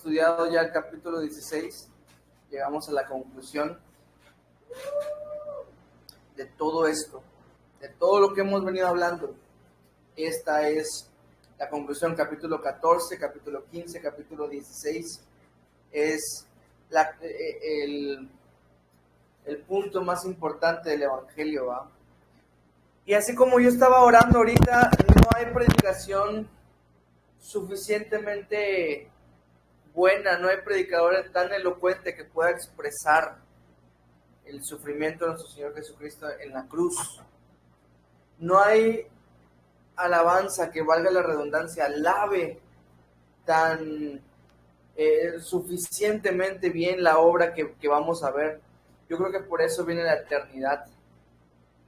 estudiado ya el capítulo 16, llegamos a la conclusión de todo esto, de todo lo que hemos venido hablando. Esta es la conclusión, capítulo 14, capítulo 15, capítulo 16, es el punto más importante del Evangelio, ¿va? Y así como yo estaba orando ahorita, no hay predicación suficientemente buena, no hay predicador tan elocuente que pueda expresar el sufrimiento de nuestro Señor Jesucristo en la cruz. No hay alabanza que valga la redundancia, alabe tan suficientemente bien la obra que vamos a ver. Yo creo que por eso viene la eternidad.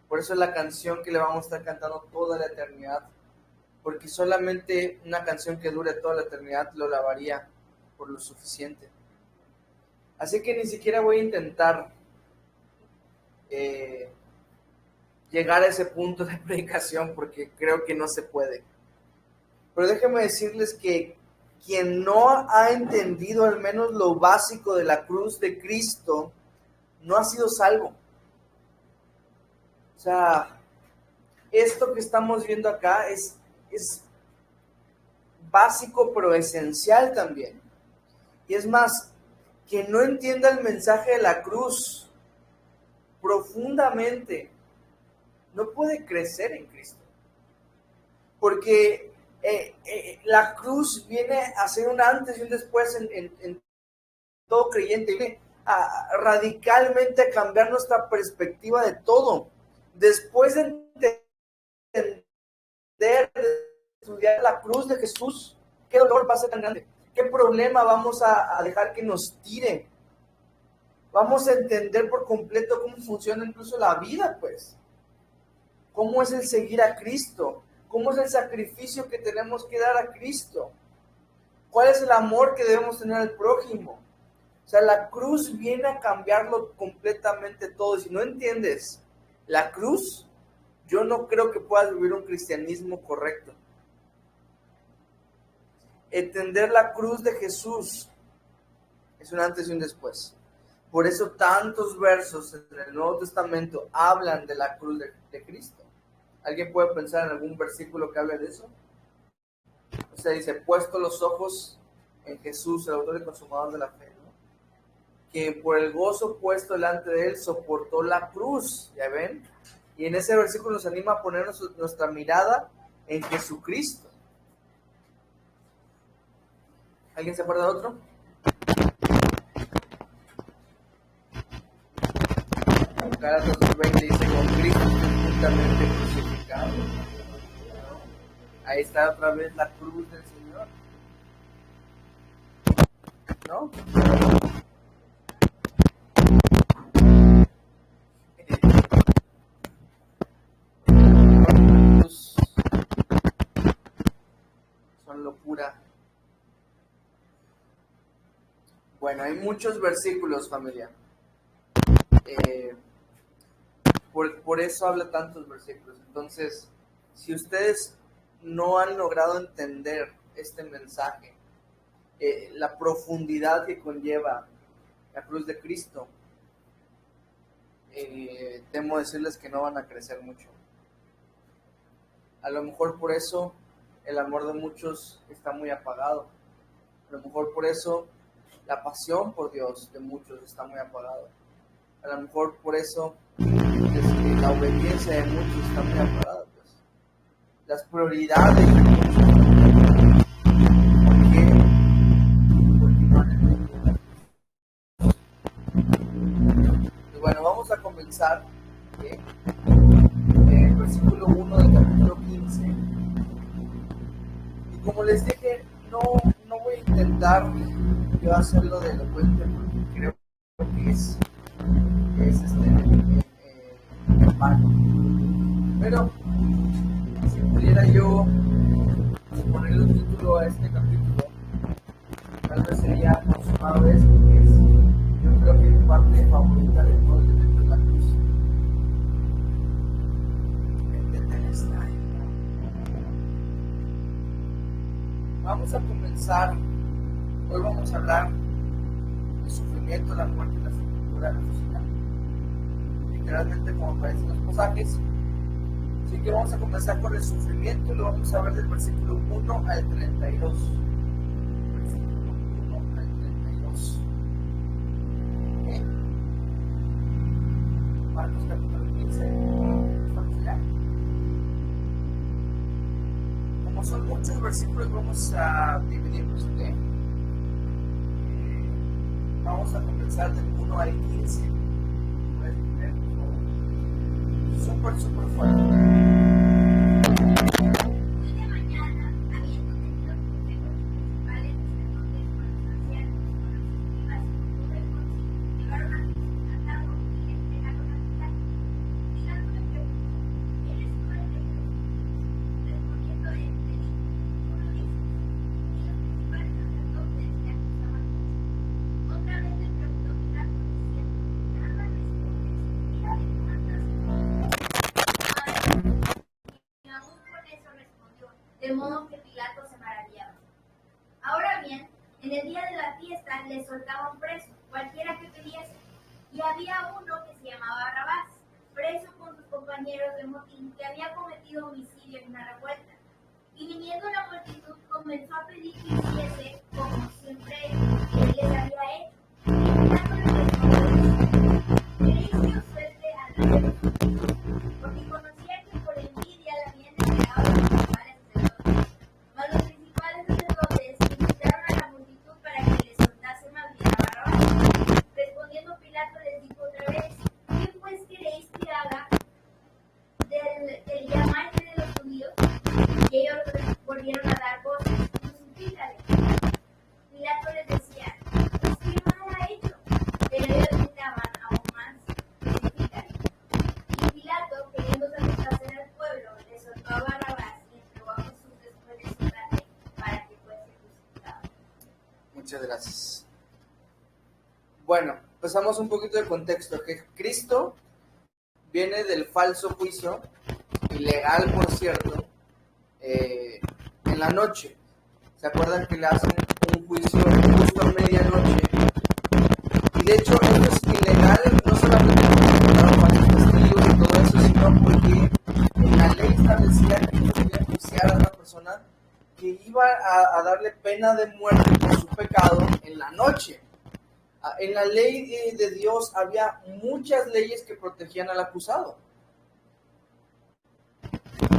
Por eso es la canción que le vamos a estar cantando toda la eternidad. Porque solamente una canción que dure toda la eternidad lo lavaría por lo suficiente. Así que ni siquiera voy a intentar llegar a ese punto de predicación porque creo que no se puede. Pero déjenme decirles que quien no ha entendido al menos lo básico de la cruz de Cristo no ha sido salvo. O sea, esto que estamos viendo acá es básico pero esencial también. Y es más, quien no entienda el mensaje de la cruz profundamente no puede crecer en Cristo. Porque la cruz viene a ser un antes y un después en todo creyente. Viene a radicalmente cambiar nuestra perspectiva de todo. Después de entender, de estudiar la cruz de Jesús, ¿qué dolor va a ser tan grande? ¿Qué problema vamos a dejar que nos tire? Vamos a entender por completo cómo funciona incluso la vida, pues. ¿Cómo es el seguir a Cristo? ¿Cómo es el sacrificio que tenemos que dar a Cristo? ¿Cuál es el amor que debemos tener al prójimo? O sea, la cruz viene a cambiarlo completamente todo. Si no entiendes la cruz, yo no creo que puedas vivir un cristianismo correcto. Entender la cruz de Jesús es un antes y un después. Por eso tantos versos en el Nuevo Testamento hablan de la cruz de Cristo. ¿Alguien puede pensar en algún versículo que hable de eso? O sea, dice, puesto los ojos en Jesús, el autor y consumador de la fe, ¿no? Que por el gozo puesto delante de él soportó la cruz, ¿ya ven? Y en ese versículo nos anima a poner nuestra mirada en Jesucristo. ¿Alguien se acuerda de otro? Gálatas 2:20 dice, con Cristo juntamente crucificado. Ahí está otra vez la cruz del Señor, ¿no? Son locura. Bueno, hay muchos versículos, familia. Por eso habla tantos versículos. Entonces, si ustedes no han logrado entender este mensaje, la profundidad que conlleva la cruz de Cristo, temo decirles que no van a crecer mucho. A lo mejor por eso el amor de muchos está muy apagado. A lo mejor por eso la pasión por Dios de muchos está muy apagado. A lo mejor por eso la obediencia de muchos está muy apagada. Pues. Las prioridades de muchos. ¿Por qué? Porque no han entendido. Y bueno, vamos a comenzar en el versículo 1 del capítulo 15. Y como les dije, no voy a intentar yo hacerlo de elocuente porque creo que es malo. Pero si pudiera yo ponerle un título a este capítulo, tal vez sería consumado esto, que es, yo creo que mi parte favorita de todo el evento de la cruz. Vamos a comenzar Hoy vamos a hablar del sufrimiento, la muerte y la sepultura resucitada. Literalmente como aparecen los pasajes. Así que vamos a comenzar con el sufrimiento y lo vamos a ver del versículo 1 al 32. Versículo 1 al 32. ¿Okay? Marcos capítulo 15. ¿Estamos allá? Como son muchos versículos, vamos a dividirlos. ¿Okay? Vamos a comenzar del 1 al 15. Súper fuerte. De modo que Pilato se maravillaba. Ahora bien, en el día de la fiesta le soltaban preso, cualquiera que pidiese. Y había uno que se llamaba Barrabás, preso con sus compañeros de motín, que había cometido homicidio en una revuelta. Y viniendo la multitud comenzó a pedir que hiciese como siempre él les había hecho. Y Pilato les respondió: ¿queréis que os suelte al rey de los judíos? Porque conocía que por envidia le habían entregado los principales sacerdotes. Mas los principales sacerdotes invitaron a la multitud para que les soltase más bien a Barrabás. Respondiendo Pilato les dijo otra vez: ¿qué pues queréis que haga del llamante de los judíos? Y ellos volvieron a dar voces: crucifícale. Pilato les decía: pues ¿qué mal ha hecho? Pero ellos gritaban aún más: crucifícale. Y Pilato, queriendo satisfacer al pueblo, le soltó a Barrabás y entregó a Jesús después de soltarle para que fuese crucificado. Muchas gracias. Bueno, pasamos un poquito de contexto. Que Cristo viene del falso juicio, ilegal por cierto, en la noche. ¿Se acuerdan que le hacen un juicio justo a medianoche? Y de hecho esto es ilegal no solamente porque los falsos testigos y todo eso, sino porque la ley establecía que no se podía juzgar a una persona que iba a darle pena de muerte por su pecado en la noche. En la ley de Dios había muchas leyes que protegían al acusado.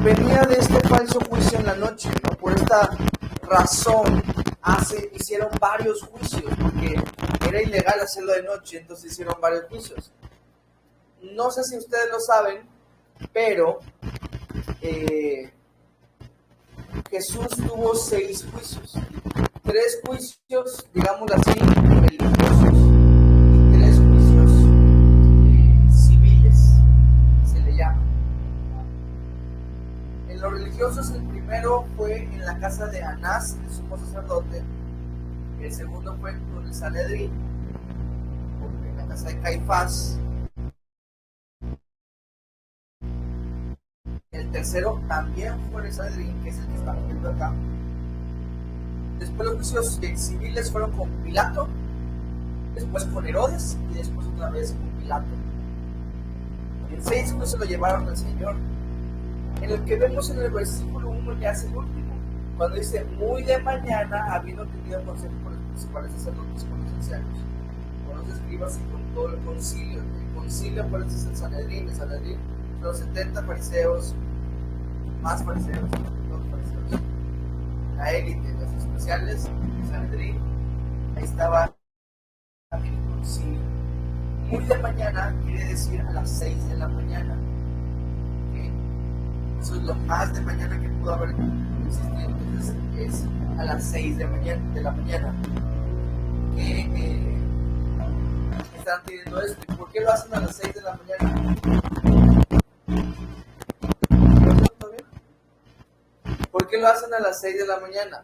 Venía de este falso juicio en la noche, ¿no? Por esta razón hicieron varios juicios, porque era ilegal hacerlo de noche, entonces hicieron varios juicios. No sé si ustedes lo saben, pero Jesús tuvo 6 juicios. 3 juicios, digámoslo así, religiosos, y 3 juicios civiles, se le llama. En los religiosos, el primero fue en la casa de Anás, el sumo sacerdote. El segundo fue con el Sanedrín, en la casa de Caifás. El tercero también fue en el Sanedrín, que es el que estamos viendo acá. Después los juicios civiles fueron con Pilato, después con Herodes y después otra vez con Pilato. En 6 juicios lo llevaron al Señor. En el que vemos en el versículo 1 ya es el último, cuando dice: muy de mañana, habiendo tenido consejo con los principales sacerdotes, con los ancianos, con los escribas y con todo el concilio. El concilio, ¿cuál es el Sanedrín? El Sanedrín, los 70 fariseos, más fariseos, todos fariseos, la élite, los especiales, el Sanedrín, ahí estaba el concilio. Muy de mañana quiere decir a las 6 de la mañana. Eso es lo más de mañana que pudo haber existido. Entonces es a las 6 de la mañana que están pidiendo esto. ¿Y por qué lo hacen a las 6 de la mañana? ¿Por qué lo hacen a las 6 de la mañana?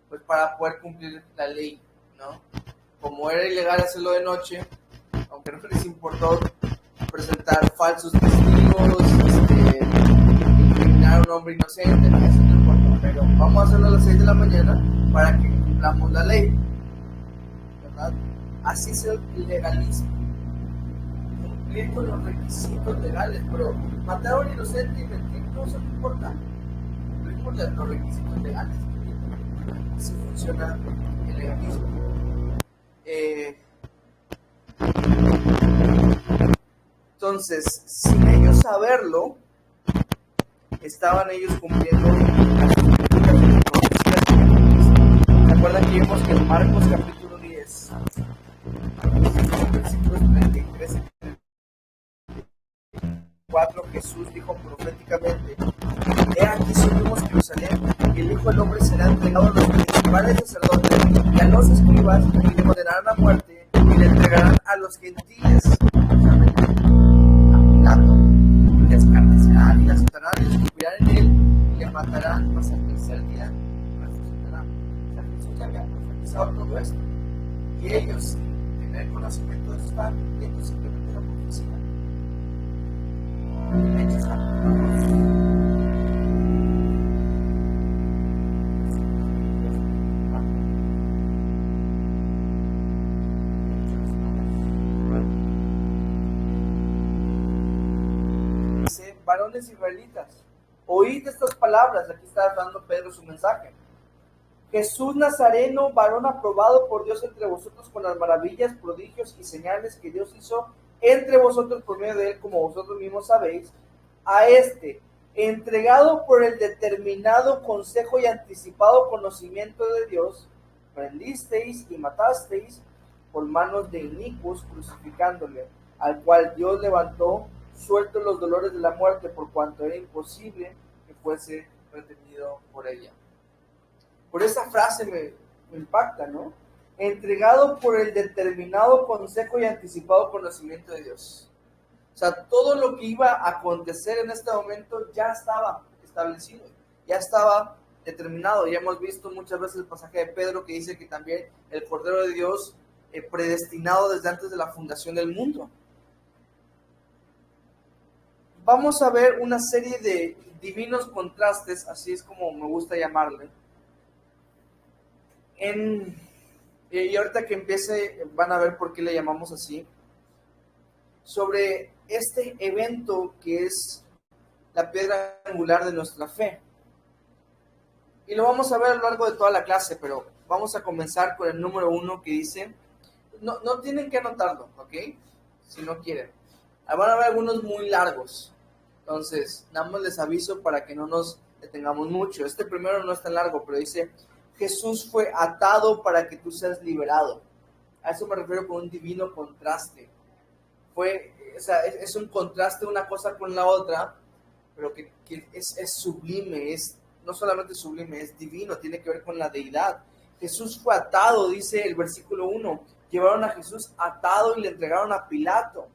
Pues para poder cumplir la ley, ¿no? Como era ilegal hacerlo de noche, aunque no les importó presentar falsos testigos, incriminar a un hombre inocente, eso no importa, pero vamos a hacerlo a las 6 de la mañana para que cumplamos la ley. Así es el legalismo, cumplir con los requisitos legales, pero matar a un inocente y mentir no, eso no importa. Cumplir con los requisitos legales. Así funciona el legalismo. Entonces, sin ellos saberlo, estaban ellos cumpliendo las profecías. ¿Se acuerdan que vimos que en Marcos capítulo 10, versículos 33 y 4, Jesús dijo proféticamente: he aquí subimos a Jerusalén, y el Hijo del Hombre será entregado a los principales sacerdotes y a los escribas, y le condenarán a muerte, y le entregarán a los gentiles, y le escarnecerán y le azotarán y escupirán en él y le matarán, mas al tercer día resucitará. O sea, Jesús ya había profetizado todo esto, y ellos, sin tener conocimiento de eso, estaban cumpliendo simplemente la profecía. Hechos capítulo 2. Varones israelitas, oíd estas palabras. Aquí está dando Pedro su mensaje. Jesús Nazareno, varón aprobado por Dios entre vosotros con las maravillas, prodigios y señales que Dios hizo entre vosotros por medio de él, como vosotros mismos sabéis, a este, entregado por el determinado consejo y anticipado conocimiento de Dios, prendisteis y matasteis por manos de inicuos, crucificándole, al cual Dios levantó, suelto los dolores de la muerte, por cuanto era imposible que fuese retenido por ella. Por esa frase me impacta, ¿no? Entregado por el determinado consejo y anticipado conocimiento de Dios. O sea, todo lo que iba a acontecer en este momento ya estaba establecido, ya estaba determinado. Ya hemos visto muchas veces el pasaje de Pedro que dice que también el Cordero de Dios predestinado desde antes de la fundación del mundo. Vamos a ver una serie de divinos contrastes, así es como me gusta llamarle. Y ahorita que empiece van a ver por qué le llamamos así. Sobre este evento que es la piedra angular de nuestra fe. Y lo vamos a ver a lo largo de toda la clase, pero vamos a comenzar con el número 1 que dice, no tienen que anotarlo, ¿ok? Si no quieren. Van a haber algunos muy largos. Entonces, nada más les aviso para que no nos detengamos mucho. Este primero no es tan largo, pero dice, Jesús fue atado para que tú seas liberado. A eso me refiero con un divino contraste. Es un contraste una cosa con la otra, pero que es sublime, no solamente sublime, es divino, tiene que ver con la deidad. Jesús fue atado, dice el versículo 1. Llevaron a Jesús atado y le entregaron a Pilato.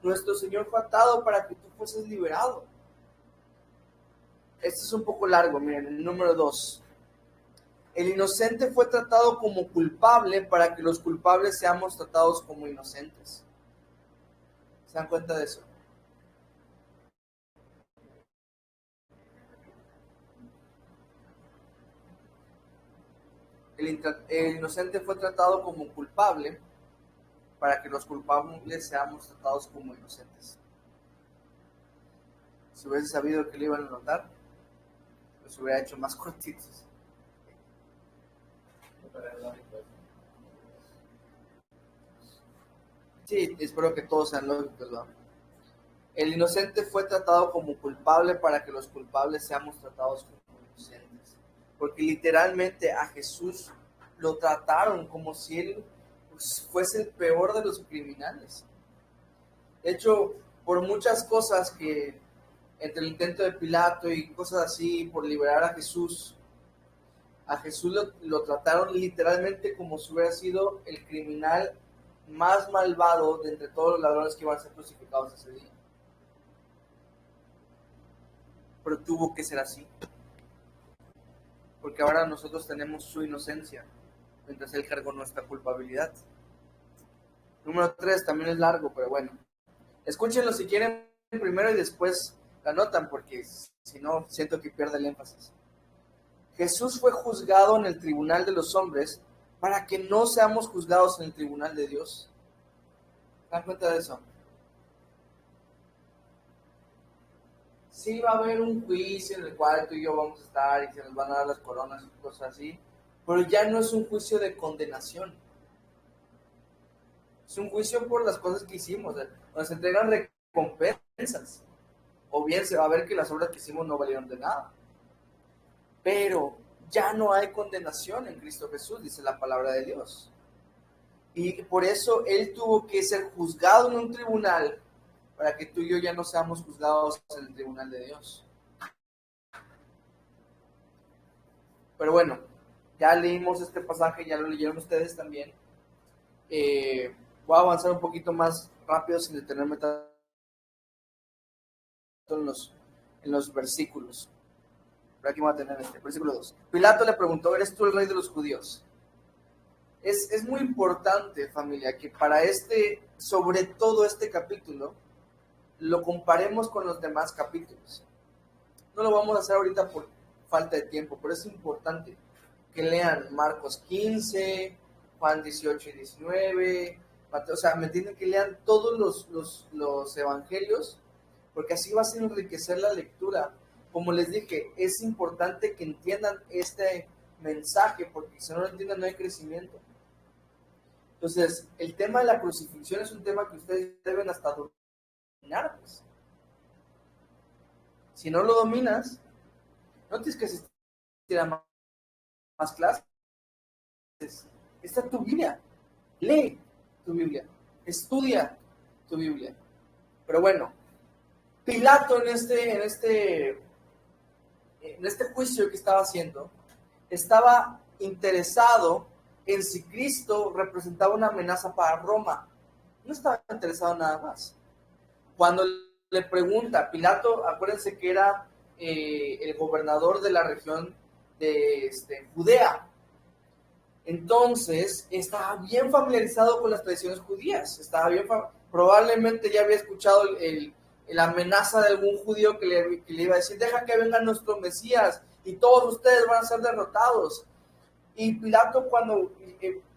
Nuestro Señor fue atado para que tú fueses liberado. Este es un poco largo, miren, el número 2. El inocente fue tratado como culpable para que los culpables seamos tratados como inocentes. ¿Se dan cuenta de eso? El inocente fue tratado como culpable para que los culpables seamos tratados como inocentes. Si hubiese sabido que le iban a notar, los hubiera hecho más cortitos. Sí, espero que todos sean lógicos, ¿no? El inocente fue tratado como culpable para que los culpables seamos tratados como inocentes. Porque literalmente a Jesús lo trataron como si él fuese el peor de los criminales. De hecho, por muchas cosas que entre el intento de Pilato y cosas así, por liberar a Jesús lo trataron literalmente como si hubiera sido el criminal más malvado de entre todos los ladrones que iban a ser crucificados ese día. Pero tuvo que ser así. Porque ahora nosotros tenemos su inocencia, mientras él cargó nuestra culpabilidad. Número 3 también es largo, pero bueno. Escúchenlo si quieren primero y después la anotan, porque si no, siento que pierde el énfasis. Jesús fue juzgado en el tribunal de los hombres para que no seamos juzgados en el tribunal de Dios. ¿Se dan cuenta de eso? Sí va a haber un juicio en el cual tú y yo vamos a estar y se nos van a dar las coronas y cosas así, pero ya no es un juicio de condenación. Es un juicio por las cosas que hicimos. Nos entregan recompensas. O bien se va a ver que las obras que hicimos no valieron de nada. Pero ya no hay condenación en Cristo Jesús, dice la palabra de Dios. Y por eso Él tuvo que ser juzgado en un tribunal para que tú y yo ya no seamos juzgados en el tribunal de Dios. Pero bueno, ya leímos este pasaje, ya lo leyeron ustedes también. Voy a avanzar un poquito más rápido sin detenerme tanto en los versículos. Pero aquí voy a tener versículo 2. Pilato le preguntó, ¿eres tú el rey de los judíos? Es muy importante, familia, que para sobre todo este capítulo, lo comparemos con los demás capítulos. No lo vamos a hacer ahorita por falta de tiempo, pero es importante que lean Marcos 15, Juan 18 y 19, Mateo, o sea, me entienden que lean todos los evangelios, porque así va a ser enriquecer la lectura. Como les dije, es importante que entiendan este mensaje, porque si no lo entienden no hay crecimiento. Entonces, el tema de la crucifixión es un tema que ustedes deben hasta dominar, pues. Si no lo dominas, no tienes que asistir a más clases. Esta es tu Biblia. Lee tu Biblia. Estudia tu Biblia. Pero bueno, Pilato en este juicio que estaba haciendo, estaba interesado en si Cristo representaba una amenaza para Roma. No estaba interesado en nada más. Cuando le pregunta, Pilato, acuérdense que era el gobernador de la región de Judea. Entonces, estaba bien familiarizado con las tradiciones judías. Probablemente ya había escuchado la amenaza de algún judío que le iba a decir, deja que venga nuestro Mesías y todos ustedes van a ser derrotados. Y Pilato, cuando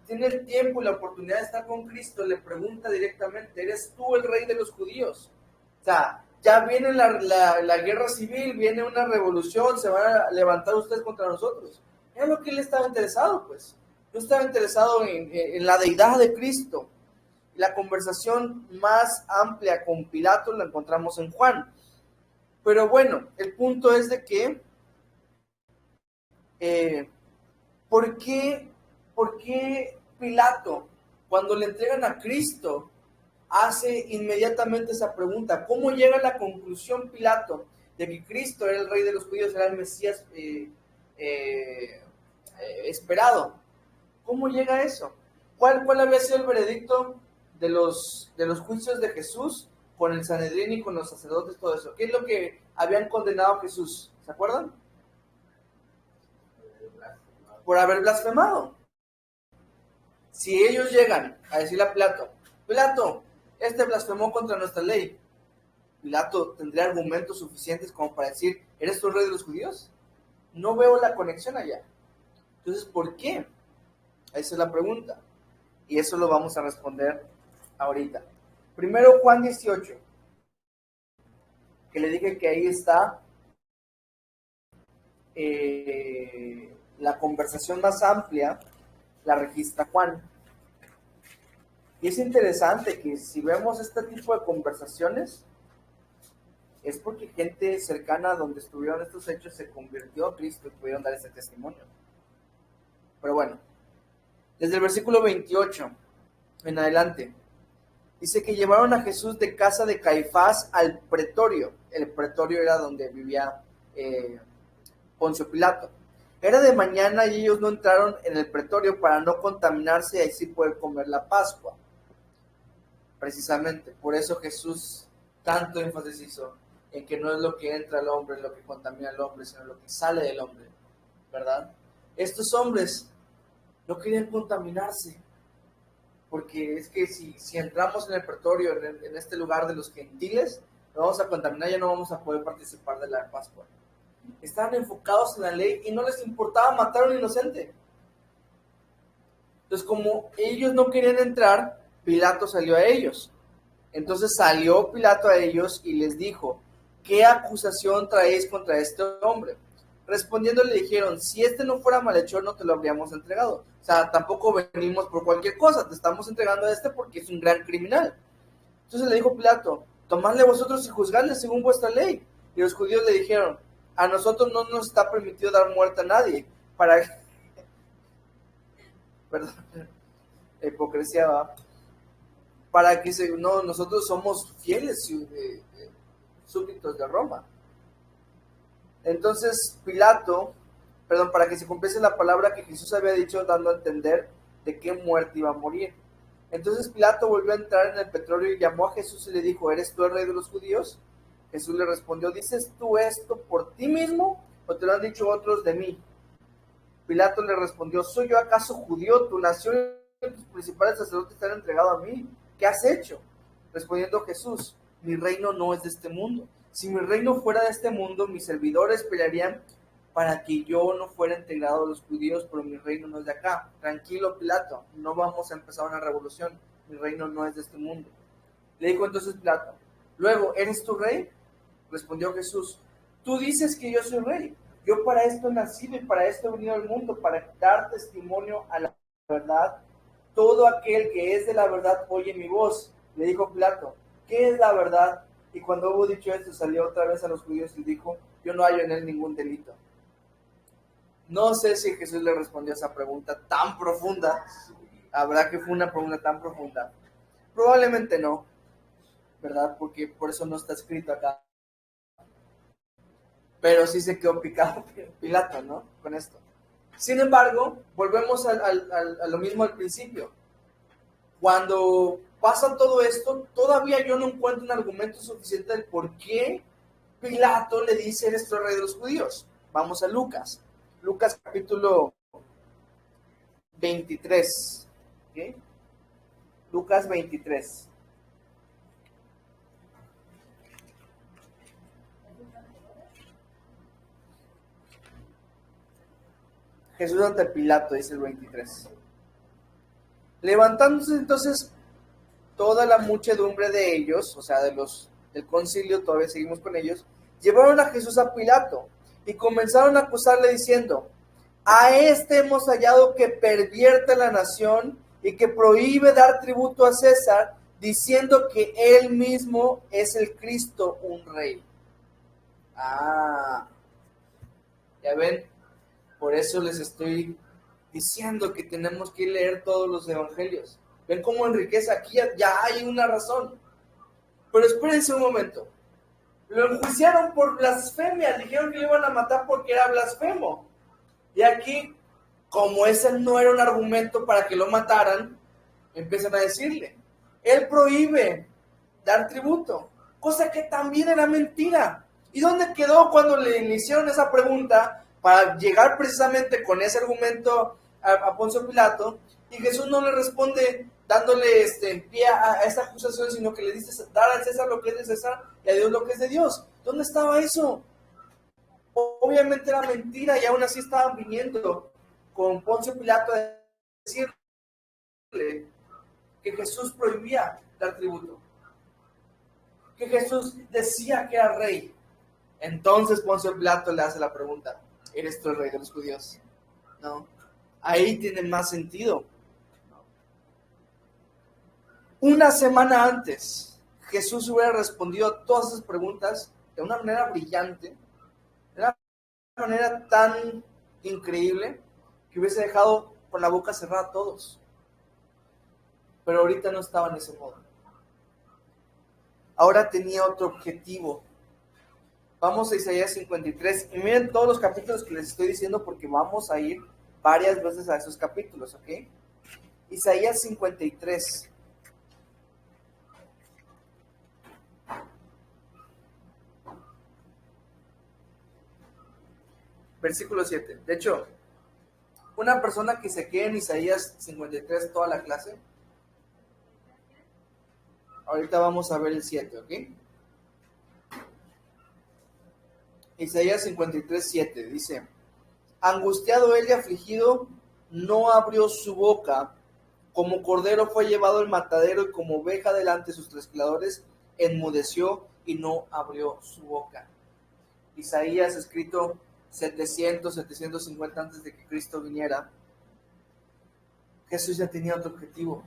tiene el tiempo y la oportunidad de estar con Cristo, le pregunta directamente, ¿eres tú el rey de los judíos? O sea, ya viene la guerra civil, viene una revolución, se van a levantar ustedes contra nosotros. Es lo que él estaba interesado, pues. No estaba interesado en la deidad de Cristo. La conversación más amplia con Pilato la encontramos en Juan. Pero bueno, el punto es de que ¿por qué Pilato, cuando le entregan a Cristo, hace inmediatamente esa pregunta? ¿Cómo llega a la conclusión Pilato de que Cristo era el rey de los judíos, era el Mesías esperado? ¿Cómo llega a eso? ¿Cuál había sido el veredicto de los juicios de Jesús con el Sanedrín y con los sacerdotes, todo eso? ¿Qué es lo que habían condenado a Jesús? ¿Se acuerdan? Por haber blasfemado. Si ellos llegan a decirle a Pilato, este blasfemó contra nuestra ley, Pilato tendría argumentos suficientes como para decir, ¿eres tú el rey de los judíos? No veo la conexión allá. Entonces, ¿por qué? Esa es la pregunta. Y eso lo vamos a responder ahorita. Primero Juan 18, que le dije que ahí está la conversación más amplia, la registra Juan. Y es interesante que si vemos este tipo de conversaciones, es porque gente cercana a donde estuvieron estos hechos se convirtió a Cristo y pudieron dar ese testimonio. Pero bueno, desde el versículo 28 en adelante, dice que llevaron a Jesús de casa de Caifás al pretorio. El pretorio era donde vivía Poncio Pilato. Era de mañana y ellos no entraron en el pretorio para no contaminarse y así poder comer la Pascua. Precisamente, por eso Jesús tanto énfasis hizo en que no es lo que entra al hombre lo que contamina al hombre, sino lo que sale del hombre, ¿verdad? Estos hombres no querían contaminarse, porque es que si entramos en el pretorio, en este lugar de los gentiles, nos vamos a contaminar, ya no vamos a poder participar de la Pascua. Estaban enfocados en la ley y no les importaba matar a un inocente. Entonces, como ellos no querían entrar, Pilato salió a ellos. Entonces salió Pilato a ellos y les dijo: ¿qué acusación traéis contra este hombre? Respondiendo le dijeron: si este no fuera malhechor, no te lo habríamos entregado. O sea, tampoco venimos por cualquier cosa, te estamos entregando a este porque es un gran criminal. Entonces le dijo Pilato: tomadle vosotros y juzgadle según vuestra ley. Y los judíos le dijeron: a nosotros no nos está permitido dar muerte a nadie, para perdón, hipocresía va, para que no, nosotros somos fieles súbditos de Roma. Entonces Pilato, para que se cumpliese la palabra que Jesús había dicho, dando a entender de qué muerte iba a morir. Entonces Pilato volvió a entrar en el petróleo y llamó a Jesús y le dijo: ¿eres tú el rey de los judíos? Jesús le respondió: ¿dices tú esto por ti mismo o te lo han dicho otros de mí? Pilato le respondió: ¿soy yo acaso judío? Tu nación y tus principales sacerdotes te han entregado a mí. ¿Qué has hecho? Respondiendo Jesús: mi reino no es de este mundo. Si mi reino fuera de este mundo, mis servidores pelearían para que yo no fuera entregado a los judíos, pero mi reino no es de acá. Tranquilo, Pilato, no vamos a empezar una revolución. Mi reino no es de este mundo. Le dijo entonces Pilato: luego, ¿eres tu rey? Respondió Jesús: tú dices que yo soy rey. Yo para esto he nacido y para esto he venido al mundo, para dar testimonio a la verdad. Todo aquel que es de la verdad oye mi voz. Le dijo Pilato: ¿qué es la verdad? Y cuando hubo dicho esto, salió otra vez a los judíos y dijo: yo no hallo en él ningún delito. No sé si Jesús le respondió a esa pregunta tan profunda. ¿Habrá que fue una pregunta tan profunda? Probablemente no, ¿verdad? Porque por eso no está escrito acá. Pero sí se quedó picado Pilato, ¿no? Con esto. Sin embargo, volvemos a lo mismo al principio. Cuando pasa todo esto, todavía yo no encuentro un argumento suficiente del por qué Pilato le dice: eres tú el rey de los judíos. Vamos a Lucas. Lucas capítulo 23. ¿Okay? Lucas 23. Jesús ante Pilato, dice el 23. Levantándose entonces toda la muchedumbre de ellos, o sea, del concilio, todavía seguimos con ellos, llevaron a Jesús a Pilato y comenzaron a acusarle diciendo: a este hemos hallado que pervierte la nación y que prohíbe dar tributo a César, diciendo que él mismo es el Cristo, un rey. Ya ven, por eso les estoy diciendo que tenemos que leer todos los evangelios. ¿Ven cómo enriquece? Aquí ya hay una razón. Pero espérense un momento. Lo enjuiciaron por blasfemia. Dijeron que le iban a matar porque era blasfemo. Y aquí, como ese no era un argumento para que lo mataran, empiezan a decirle: él prohíbe dar tributo, cosa que también era mentira. ¿Y dónde quedó cuando le hicieron esa pregunta para llegar precisamente con ese argumento a Poncio Pilato? Y Jesús no le responde dándole pie a esa acusación, sino que le dice: dar al César lo que es de César y a Dios lo que es de Dios. ¿Dónde estaba eso? Obviamente era mentira, y aún así estaban viniendo con Poncio Pilato a decirle que Jesús prohibía dar tributo, que Jesús decía que era rey. Entonces Poncio Pilato le hace la pregunta: ¿eres tú el rey de los judíos? No, ahí tiene más sentido. Una semana antes, Jesús hubiera respondido a todas esas preguntas de una manera brillante, de una manera tan increíble, que hubiese dejado con la boca cerrada a todos. Pero ahorita no estaba en ese modo. Ahora tenía otro objetivo. Vamos a Isaías 53 y miren todos los capítulos que les estoy diciendo, porque vamos a ir varias veces a esos capítulos, ¿ok? Isaías 53. Versículo 7. De hecho, una persona que se quede en Isaías 53 toda la clase, ahorita vamos a ver el 7, ¿ok? Isaías 53, 7 dice: angustiado él y afligido, no abrió su boca, Como cordero fue llevado al matadero y como oveja delante de sus trasquiladores, enmudeció y no abrió su boca. Isaías, escrito 750 antes de que Cristo viniera. Jesús ya tenía otro objetivo.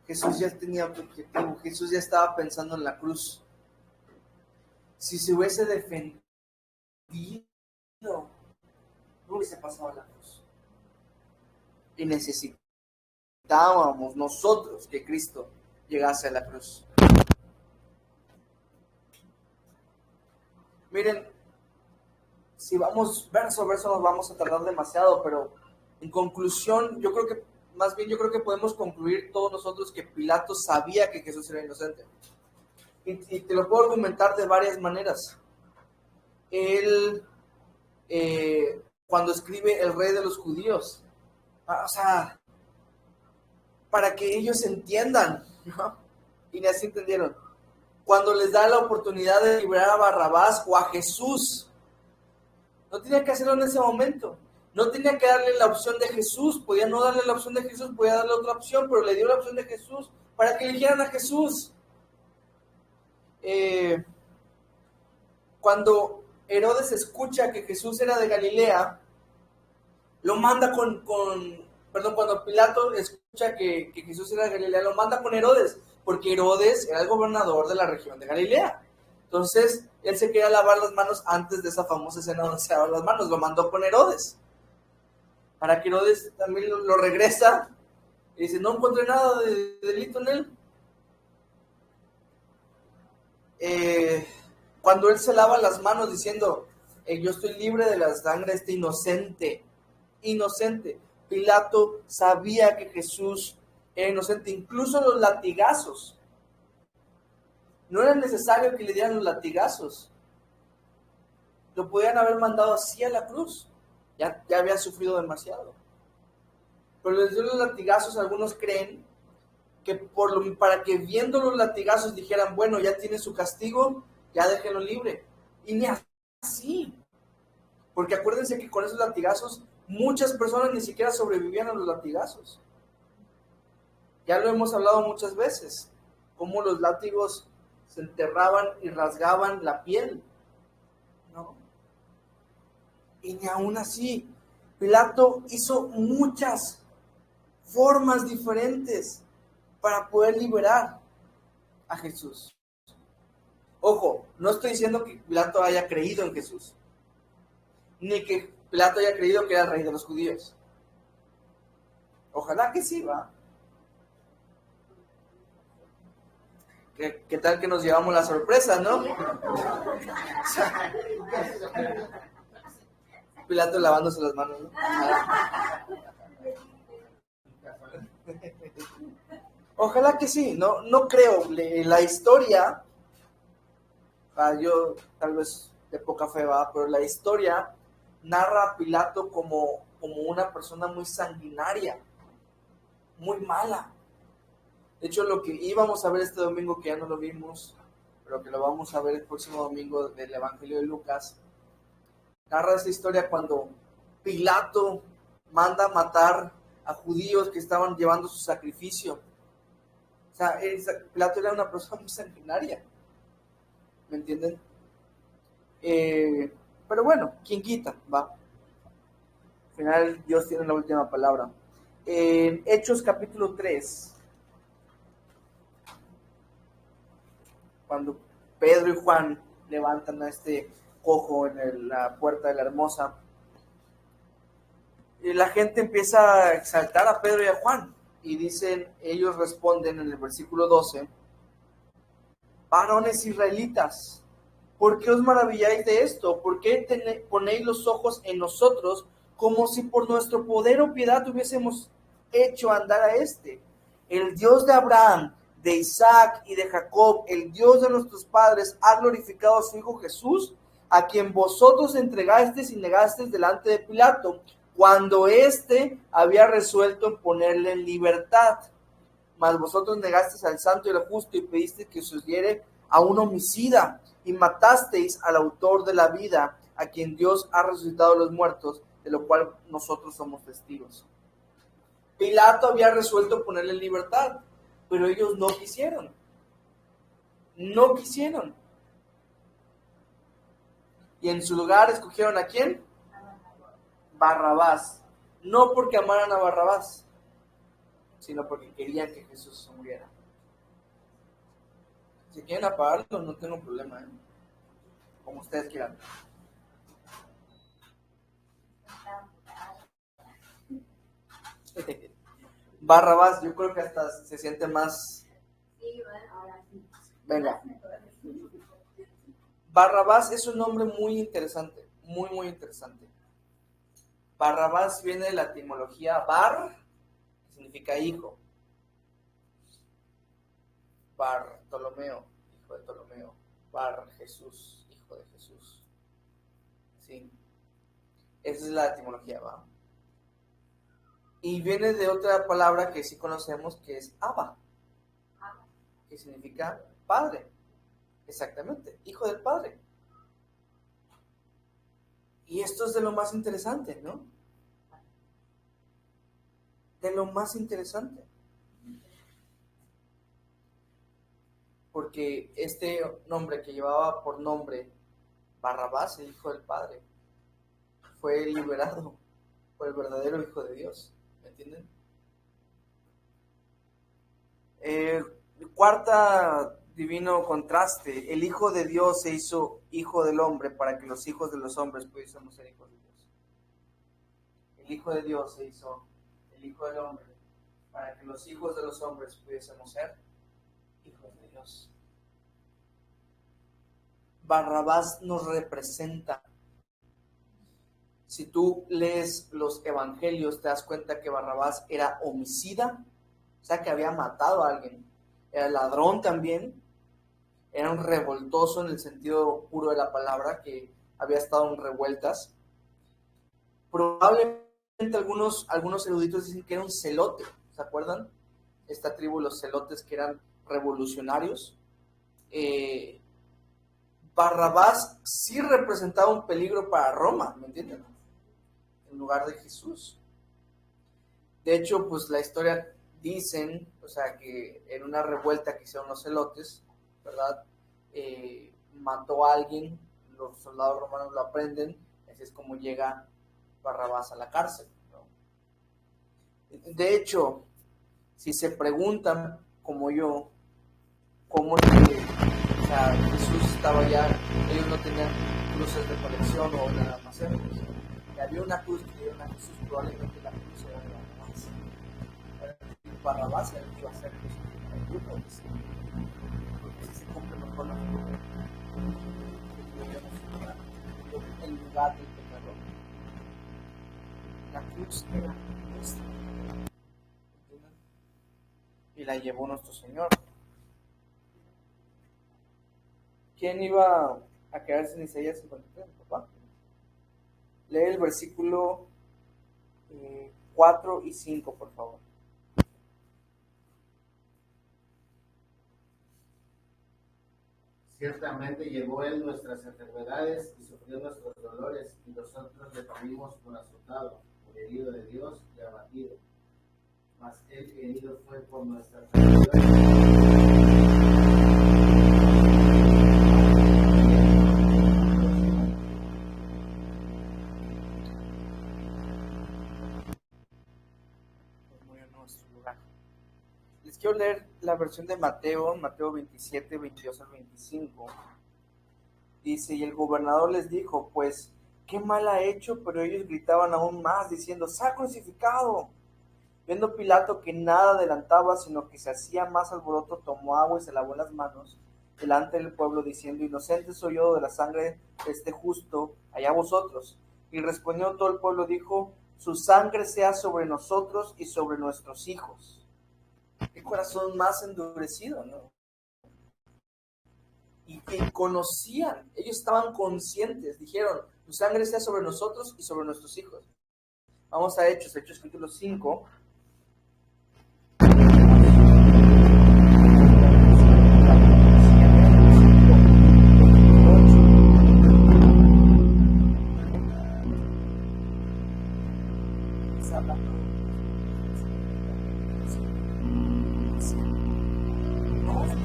Jesús ya tenía otro objetivo. Jesús ya estaba pensando en la cruz. Si se hubiese defendido, no hubiese pasado a la cruz. Y necesitábamos nosotros que Cristo llegase a la cruz. Miren, si vamos verso a verso nos vamos a tardar demasiado, pero en conclusión, yo creo que podemos concluir todos nosotros que Pilato sabía que Jesús era inocente. Y te lo puedo argumentar de varias maneras. Él, cuando escribe el rey de los judíos, o sea, para que ellos entiendan, ¿no? Y ni así entendieron. Cuando les da la oportunidad de liberar a Barrabás o a Jesús, no tenía que hacerlo en ese momento. No tenía que darle la opción de Jesús. Podía no darle la opción de Jesús, podía darle otra opción, pero le dio la opción de Jesús para que eligieran a Jesús. Cuando Herodes escucha que Jesús era de Galilea, lo manda cuando Pilato escucha que Jesús era de Galilea, lo manda con Herodes, porque Herodes era el gobernador de la región de Galilea. Entonces, él se quería lavar las manos antes de esa famosa escena donde se lavan las manos, lo mandó con Herodes. Para que Herodes también lo regresa y dice, no encontré nada de delito en él. Cuando él se lava las manos diciendo, yo estoy libre de la sangre de este inocente. Pilato sabía que Jesús era inocente, incluso los latigazos. No era necesario que le dieran los latigazos. Lo podían haber mandado así a la cruz. Ya había sufrido demasiado. Pero les dio los latigazos. Algunos creen que para que viendo los latigazos dijeran, bueno, ya tiene su castigo, ya déjenlo libre. Y ni así. Porque acuérdense que con esos latigazos muchas personas ni siquiera sobrevivían a los latigazos. Ya lo hemos hablado muchas veces, cómo los látigos se enterraban y rasgaban la piel, ¿no? Y ni aún así, Pilato hizo muchas formas diferentes para poder liberar a Jesús. Ojo, no estoy diciendo que Pilato haya creído en Jesús, ni que Pilato haya creído que era el rey de los judíos. Ojalá que sí, ¿va? ¿Qué tal que nos llevamos la sorpresa, no? Pilato lavándose las manos, ¿no? Ojalá que sí, no creo. La historia, yo tal vez de poca fe, va, pero la historia narra a Pilato como una persona muy sanguinaria, muy mala. De hecho, lo que íbamos a ver este domingo, que ya no lo vimos, pero que lo vamos a ver el próximo domingo del Evangelio de Lucas, narra esta historia cuando Pilato manda a matar a judíos que estaban llevando su sacrificio. O sea, Pilato era una persona muy sanguinaria. ¿Me entienden? Pero bueno, ¿quién quita? Va. Al final, Dios tiene la última palabra. En Hechos capítulo 3, cuando Pedro y Juan levantan a este cojo en la puerta de la Hermosa, y la gente empieza a exaltar a Pedro y a Juan, y ellos responden en el versículo 12, varones israelitas, ¿por qué os maravilláis de esto? ¿Por qué ponéis los ojos en nosotros como si por nuestro poder o piedad hubiésemos hecho andar a este? El Dios de Abraham, de Isaac y de Jacob, el Dios de nuestros padres, ha glorificado a su Hijo Jesús, a quien vosotros entregasteis y negasteis delante de Pilato, cuando éste había resuelto en ponerle en libertad. Mas vosotros negasteis al santo y al justo y pedisteis que se os diere a un homicida, y matasteis al autor de la vida, a quien Dios ha resucitado de los muertos, de lo cual nosotros somos testigos. Pilato había resuelto ponerle en libertad, pero ellos no quisieron. No quisieron. Y en su lugar escogieron ¿a quién? Barrabás. No porque amaran a Barrabás, sino porque querían que Jesús muriera. Si quieren apagarlo, no tengo problema, como ustedes quieran. Barrabás, yo creo que hasta se siente más. Sí, bueno, ahora sí. Venga. Barrabás es un nombre muy interesante, muy, muy interesante. Barrabás viene de la etimología bar, que significa hijo. Bartolomeo, hijo de Ptolomeo. Bar, Jesús, hijo de Jesús. Sí. Esa es la etimología, ¿va? Y viene de otra palabra que sí conocemos, que es Abba, que significa padre. Exactamente, hijo del padre. Y esto es de lo más interesante, ¿no? De lo más interesante. Porque este nombre que llevaba por nombre Barrabás, el hijo del padre, fue liberado por el verdadero hijo de Dios. ¿Me entienden? Cuarta divino contraste. El hijo de Dios se hizo hijo del hombre para que los hijos de los hombres pudiésemos ser hijos de Dios. El hijo de Dios se hizo el hijo del hombre para que los hijos de los hombres pudiésemos ser hijos de Dios. Barrabás nos representa. Si tú lees los evangelios, te das cuenta que Barrabás era homicida, o sea que había matado a alguien. Era ladrón también, era un revoltoso en el sentido puro de la palabra, que había estado en revueltas. Probablemente algunos eruditos dicen que era un celote, ¿se acuerdan? Esta tribu, los celotes, que eran revolucionarios. Barrabás sí representaba un peligro para Roma, ¿me entienden? En lugar de Jesús. De hecho, pues la historia dicen, o sea, que en una revuelta que hicieron los celotes, ¿verdad? Mató a alguien, los soldados romanos lo aprenden, así es como llega Barrabás a la cárcel, ¿no? De hecho, si se preguntan, como yo, cómo es que, o sea, Jesús estaba allá, ellos no tenían cruces de colección o nada más, y había una cruz que dieron a Jesús, probablemente la cruz era de Barrabás, era el que iba a ser el grupo, porque si se cumple mejor la figura, en lugar del pecador. La cruz era nuestra, y la llevó nuestro Señor. ¿Quién iba a quedarse en Isaías 53, papá? Lee el versículo 4 y 5, por favor. Ciertamente llevó él nuestras enfermedades y sufrió nuestros dolores, y nosotros le tomamos por azotado, por herido de Dios y abatido. Mas él herido fue por nuestras transgresiones. Les quiero leer la versión de Mateo 27, 22 al 25. Dice, y el gobernador les dijo, pues, ¿qué mal ha hecho? Pero ellos gritaban aún más, diciendo, ¡se ha crucificado! Viendo Pilato que nada adelantaba, sino que se hacía más alboroto, tomó agua y se lavó las manos delante del pueblo, diciendo, inocente soy yo de la sangre de este justo, allá vosotros. Y respondió todo el pueblo, dijo, su sangre sea sobre nosotros y sobre nuestros hijos. Qué corazón más endurecido, ¿no? Y que conocían, ellos estaban conscientes, dijeron, tu sangre sea sobre nosotros y sobre nuestros hijos. Vamos a Hechos capítulo 5.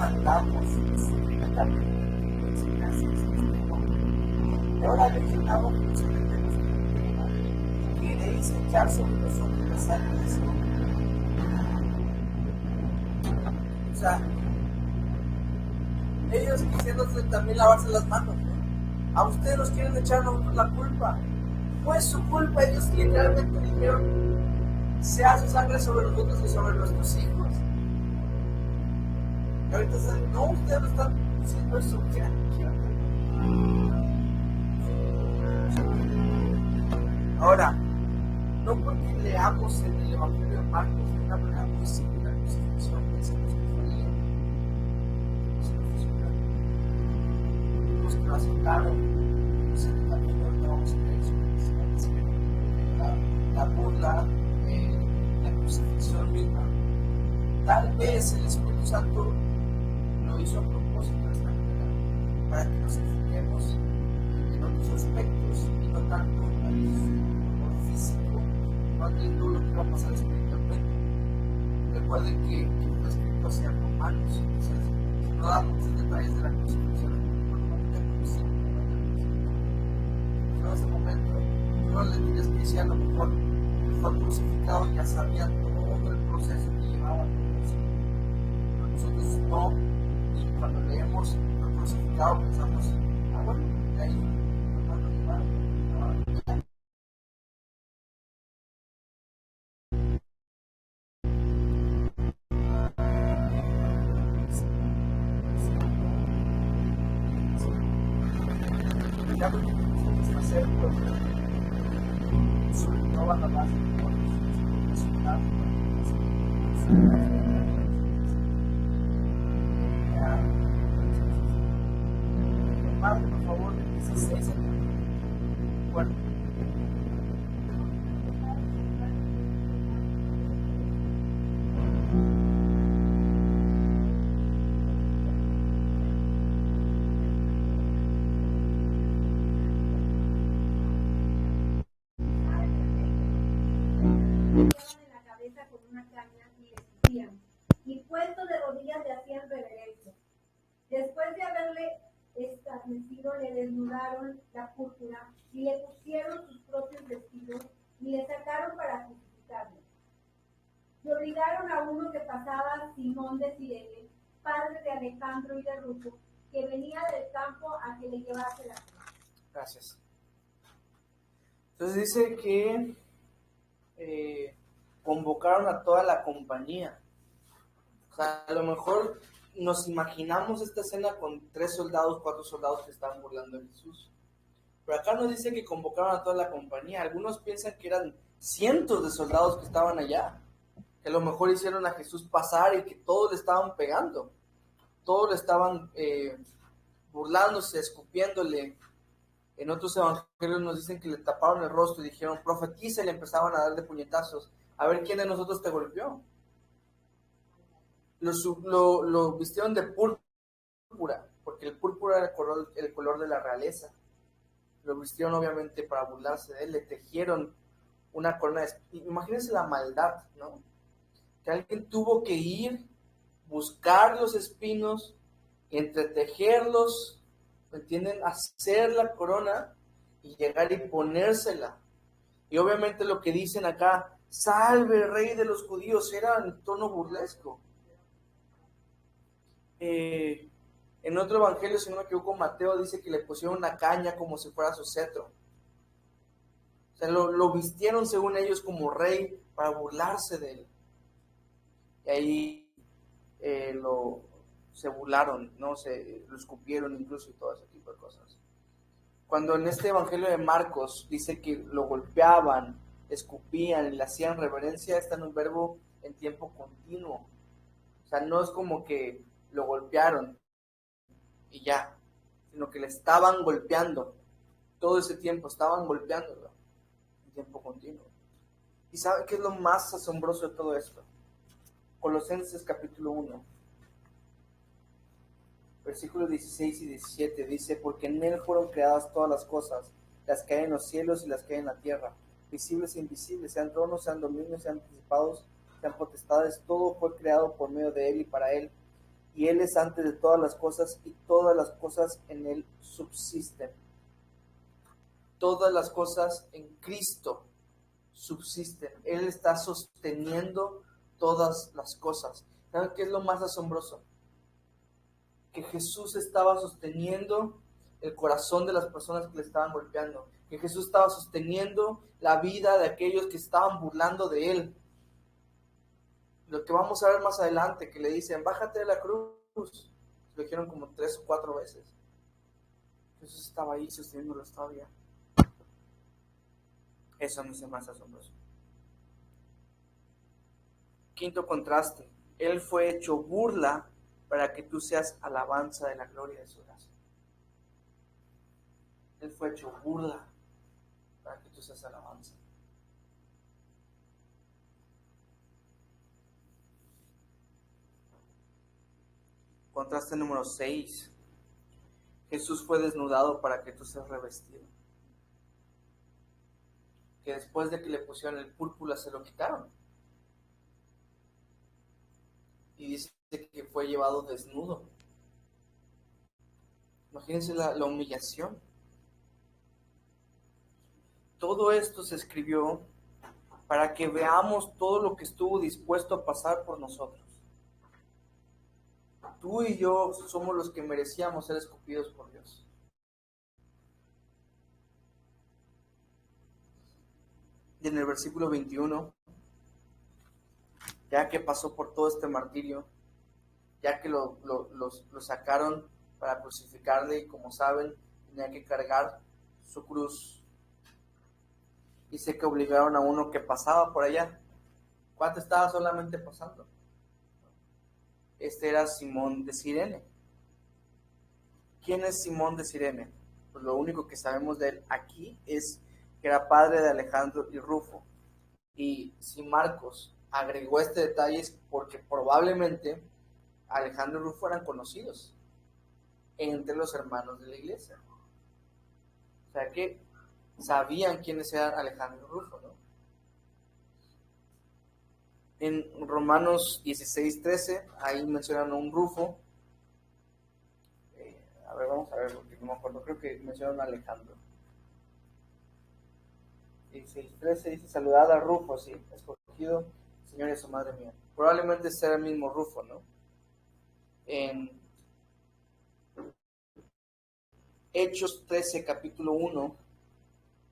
mandamos suficientemente enseñanzas. Y ahora le llenamos justamente nuestro tema. ¿Queréis echar sobre nosotros la sangre de Sion? O sea, ellos quisiéndose también lavarse las manos, ¿no? A ustedes nos quieren echar a nosotros la culpa. No es su culpa, ellos literalmente dijeron, se hace sangre sobre nosotros y sobre nuestros hijos. Y ahorita dicen, no, ustedes no están diciendo eso. ¿Qué? Ahora, no porque leamos en el Evangelio de Marcos de una manera muy simple la crucifixión, pensemos que fue bien. Los que lo aceptaron, pues también no vamos a creer sobre la burla, la crucifixión misma. Tal vez el Espíritu Santo lo hizo a propósito de esta manera, para que nos enfoquemos en otros aspectos y no tanto al físico, más bien todo lo que va a pasar espiritualmente. Recuerden que fue escrito hacia Romanos, entonces no damos muchos detalles de la crucifixión. En ese momento, yo les diría que decía a lo mejor fue crucificado y ya sabía todo el proceso que llevaba. Pero nosotros no, y cuando leemos lo crucificado pensamos, bueno, de ahí nos van a llevar. Ya lo que quisimos hacer, pues, no van a dar resultados. Padre, por favor, 16 años. Bueno. Con una caña y le escupían, y puestos de rodillas le hacían reverencia. Después de haberle escarnecido, le desnudaron la púrpura y le pusieron sus propios vestidos y le sacaron para crucificarlo. Y obligaron a uno que pasaba, Simón de Cirene, padre de Alejandro y de Rufo, que venía del campo, a que le llevase la cruz. Gracias. Entonces dice que convocaron a toda la compañía. O sea, a lo mejor nos imaginamos esta escena con 3 soldados, 4 soldados que estaban burlando a Jesús. Pero acá nos dice que convocaron a toda la compañía. Algunos piensan que eran cientos de soldados que estaban allá, que a lo mejor hicieron a Jesús pasar y que todos le estaban pegando. Todos le estaban burlándose, escupiéndole. En otros evangelios nos dicen que le taparon el rostro y dijeron, profetiza, y le empezaban a dar de puñetazos. A ver quién de nosotros te golpeó. Lo vistieron de púrpura, porque el púrpura era el color de la realeza. Lo vistieron obviamente para burlarse de él, le tejieron una corona de espinas. Imagínense la maldad, ¿no? Que alguien tuvo que ir, buscar los espinos, entretejerlos, ¿me entienden? Hacer la corona y llegar y ponérsela. Y obviamente lo que dicen acá, salve rey de los judíos, era en tono burlesco. En otro evangelio, si no me equivoco, Mateo dice que le pusieron una caña como si fuera su cetro. O sea, lo vistieron según ellos como rey para burlarse de él. Y ahí se burlaron, ¿no? Lo escupieron incluso y todo ese tipo de cosas. Cuando en este evangelio de Marcos dice que lo golpeaban, escupían y le hacían reverencia, está en un verbo en tiempo continuo. O sea, no es como que lo golpearon y ya, sino que le estaban golpeando. Todo ese tiempo estaban golpeándolo en tiempo continuo. ¿Y saben qué es lo más asombroso de todo esto? Colosenses capítulo 1, versículos 16 y 17 dice, porque en él fueron creadas todas las cosas, las que hay en los cielos y las que hay en la tierra, visibles e invisibles, sean tronos, sean dominios, sean principados, sean potestades, todo fue creado por medio de él y para él. y Él es antes de todas las cosas, y todas las cosas en Él subsisten. Todas las cosas en Cristo subsisten. Él está sosteniendo todas las cosas. ¿Saben qué es lo más asombroso? Que Jesús estaba sosteniendo el corazón de las personas que le estaban golpeando. Que Jesús estaba sosteniendo la vida de aquellos que estaban burlando de Él. Lo que vamos a ver más adelante, que le dicen, bájate de la cruz. Lo dijeron como 3 o 4 veces. Jesús estaba ahí sosteniéndolo todavía. Eso a mí se me hace asombroso. Quinto contraste. Él fue hecho burla para que tú seas alabanza de la gloria de su gracia. Él fue hecho burla para que tú seas alabanza. Contraste número 6. Jesús fue desnudado para que tú seas revestido. Que después de que le pusieron el púrpura se lo quitaron. Y dice que fue llevado desnudo. Imagínense la humillación. Todo esto se escribió para que veamos todo lo que estuvo dispuesto a pasar por nosotros. Tú y yo somos los que merecíamos ser escupidos por Dios. Y en el versículo 21, ya que pasó por todo este martirio, ya que lo sacaron para crucificarle, y como saben, tenía que cargar su cruz. Dice que obligaron a uno que pasaba por allá. ¿Cuánto estaba solamente pasando? Este era Simón de Cirene. ¿Quién es Simón de Cirene? Pues lo único que sabemos de él aquí es que era padre de Alejandro y Rufo. Y si Marcos agregó este detalle es porque probablemente Alejandro y Rufo eran conocidos entre los hermanos de la iglesia. O sea que sabían quiénes eran Alejandro y Rufo, ¿no? En Romanos 16:13, ahí mencionan a un Rufo. A ver, vamos a ver, porque no me acuerdo, creo que mencionan a Alejandro. 16:13 dice, saludad a Rufo, sí, escogido, Señor y a su madre mía. Probablemente sea el mismo Rufo, ¿no? En Hechos 13, capítulo 1,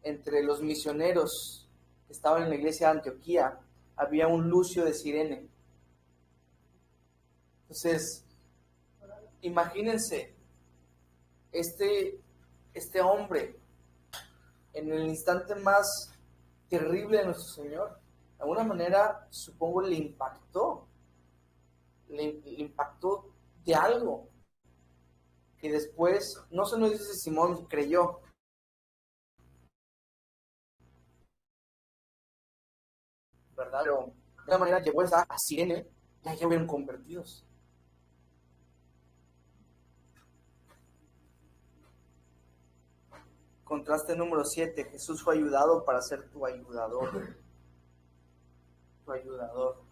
entre los misioneros que estaban en la iglesia de Antioquía, había un Lucio de Cirene. Entonces, imagínense, este hombre, en el instante más terrible de nuestro Señor, de alguna manera, supongo, le impactó de algo, que después, no se nos dice si Simón creyó, ¿verdad? Pero de alguna manera llegó a Cirene, ya hubieron convertidos. Contraste número 7. Jesús fue ayudado para ser tu ayudador. Tu ayudador.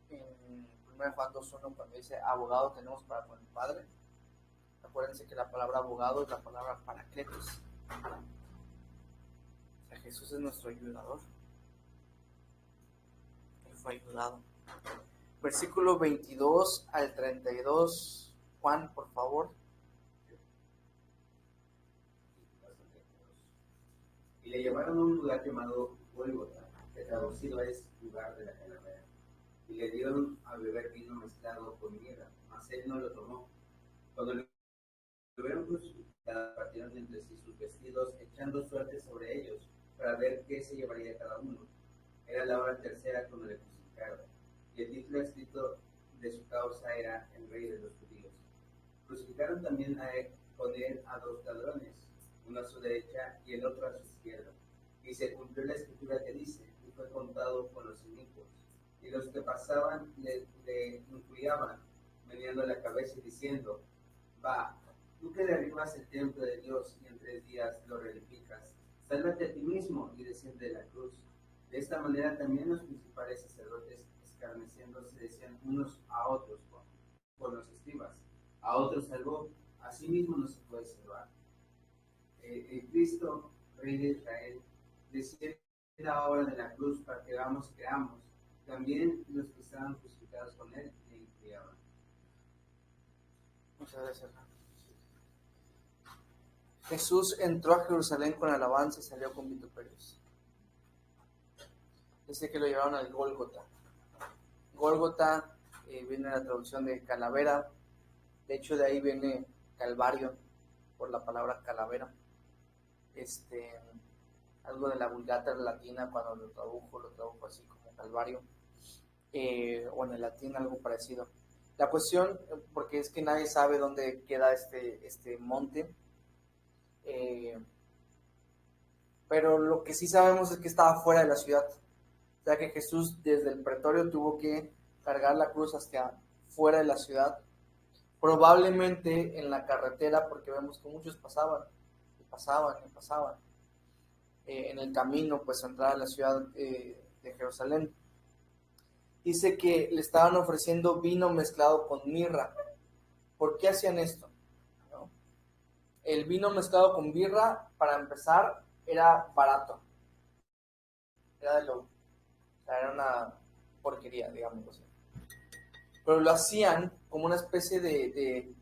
En 1 Juan 2:1, cuando dice abogado tenemos para con el Padre, acuérdense que la palabra abogado es la palabra paracletos. O sea, Jesús es nuestro ayudador. Él fue ayudado. Versículo 22 al 32. Juan, por favor. Y le llevaron a un lugar llamado Gólgota, que traducido es lugar de la calavera. Y le dieron a beber vino mezclado con mirra, mas él no lo tomó. Cuando lo hubieron crucificado, partieron entre sí sus vestidos, echando suerte sobre ellos, para ver qué se llevaría cada uno. Era la hora tercera cuando le crucificaron, y el título escrito de su causa era El Rey de los Judíos. Crucificaron también con él a 2 ladrones, uno a su derecha y el otro a su izquierda. Y se cumplió la escritura que dice, y fue contado con los inicuos. Y los que pasaban le injuriaban, meneando la cabeza y diciendo, va, tú que derribas el templo de Dios y en 3 días lo reedificas, sálvate a ti mismo y desciende de la cruz. De esta manera también los principales sacerdotes, escarneciéndose, decían unos a otros con los escribas: a otros salvó, a sí mismo no se puede salvar. El Cristo, Rey de Israel, desciende ahora de la cruz para que creamos. También los que estaban crucificados con él le intrigaban. Muchas gracias. Jesús entró a Jerusalén con alabanza y salió con vituperios. Dice que lo llevaron al Gólgota. Gólgota viene la traducción de calavera. De hecho, de ahí viene Calvario, por la palabra calavera. Algo de la Vulgata latina, cuando lo tradujo así como Calvario. O en el latín algo parecido. La cuestión, porque es que nadie sabe dónde queda este monte. Pero lo que sí sabemos es que estaba fuera de la ciudad. O sea que Jesús desde el pretorio tuvo que cargar la cruz hasta fuera de la ciudad, probablemente en la carretera, porque vemos que muchos pasaban en el camino, pues a entrar a la ciudad de Jerusalén. Dice que le estaban ofreciendo vino mezclado con mirra. ¿Por qué hacían esto? ¿No? El vino mezclado con mirra, para empezar, era barato. Era una porquería, digamos así. Pero lo hacían como una especie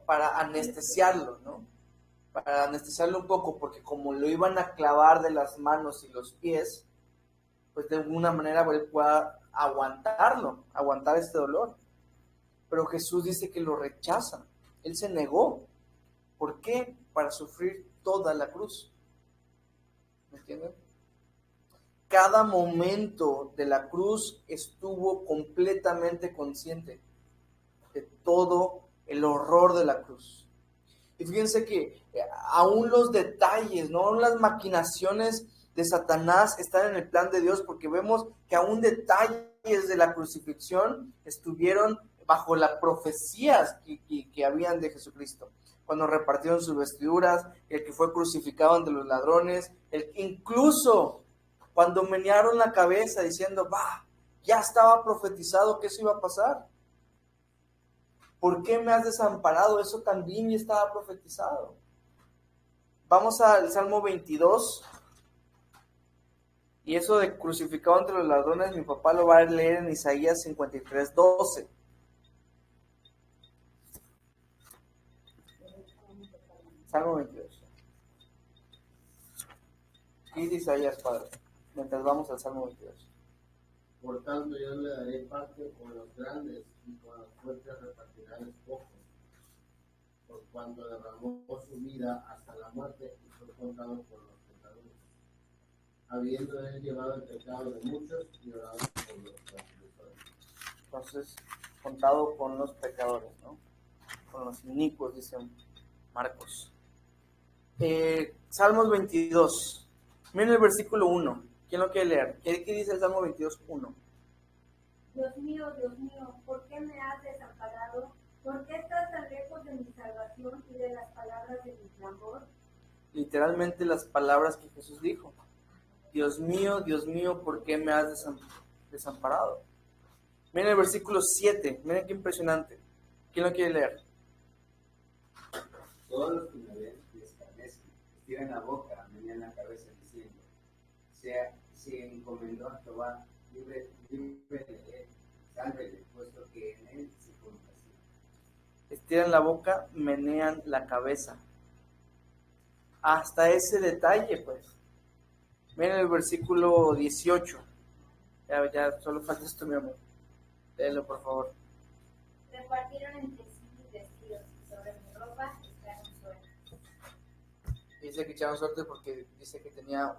para anestesiarlo, ¿no? Para anestesiarlo un poco, porque como lo iban a clavar de las manos y los pies, pues de alguna manera él pueda aguantar este dolor. Pero Jesús dice que lo rechaza. Él se negó. ¿Por qué? Para sufrir toda la cruz. ¿Me entienden? Cada momento de la cruz estuvo completamente consciente de todo el horror de la cruz. Y fíjense que aún los detalles, no las maquinaciones de Satanás están en el plan de Dios, porque vemos que aún detalles de la crucifixión estuvieron bajo las profecías que habían de Jesucristo. Cuando repartieron sus vestiduras, el que fue crucificado ante los ladrones, incluso cuando menearon la cabeza diciendo, ya estaba profetizado que eso iba a pasar. ¿Por qué me has desamparado? Eso también ya estaba profetizado. Vamos al Salmo 22. Y eso de crucificado entre los ladrones, mi papá lo va a leer en Isaías 53:12. Salmo 22. ¿Qué dice Isaías, Padre? Mientras vamos al Salmo 22. Por tanto, yo le daré parte con los grandes, y con los fuertes repartirá los pocos. Por cuanto derramó su vida hasta la muerte y fue contado por los pecadores. Habiendo él llevado el pecado de muchos y orado por los transgresores. Entonces, contado con los pecadores, ¿no? Con los inicuos, dice Marcos. Salmos 22. Miren el versículo 1. ¿Quién lo quiere leer? ¿Qué dice el Salmo 22:1? Dios mío, ¿por qué me has desamparado? ¿Por qué estás tan lejos de mi salvación y de las palabras de mi clamor? Literalmente las palabras que Jesús dijo. Dios mío, ¿por qué me has desamparado? Miren el versículo 7. Miren qué impresionante. ¿Quién lo quiere leer? Todos los que me ven y escarnecen, estiran la boca, menean la cabeza diciendo: se encomendó a Jehová, libre de él, sálvele, puesto que en él se complació. Estiran la boca, menean la cabeza. Hasta ese detalle, pues. Miren el versículo 18. Ya solo falta esto, mi amor. Léelo, por favor. Repartieron entre sí mis vestidos, y sobre mi ropa echaron suerte. Dice que echaron suerte porque dice que tenía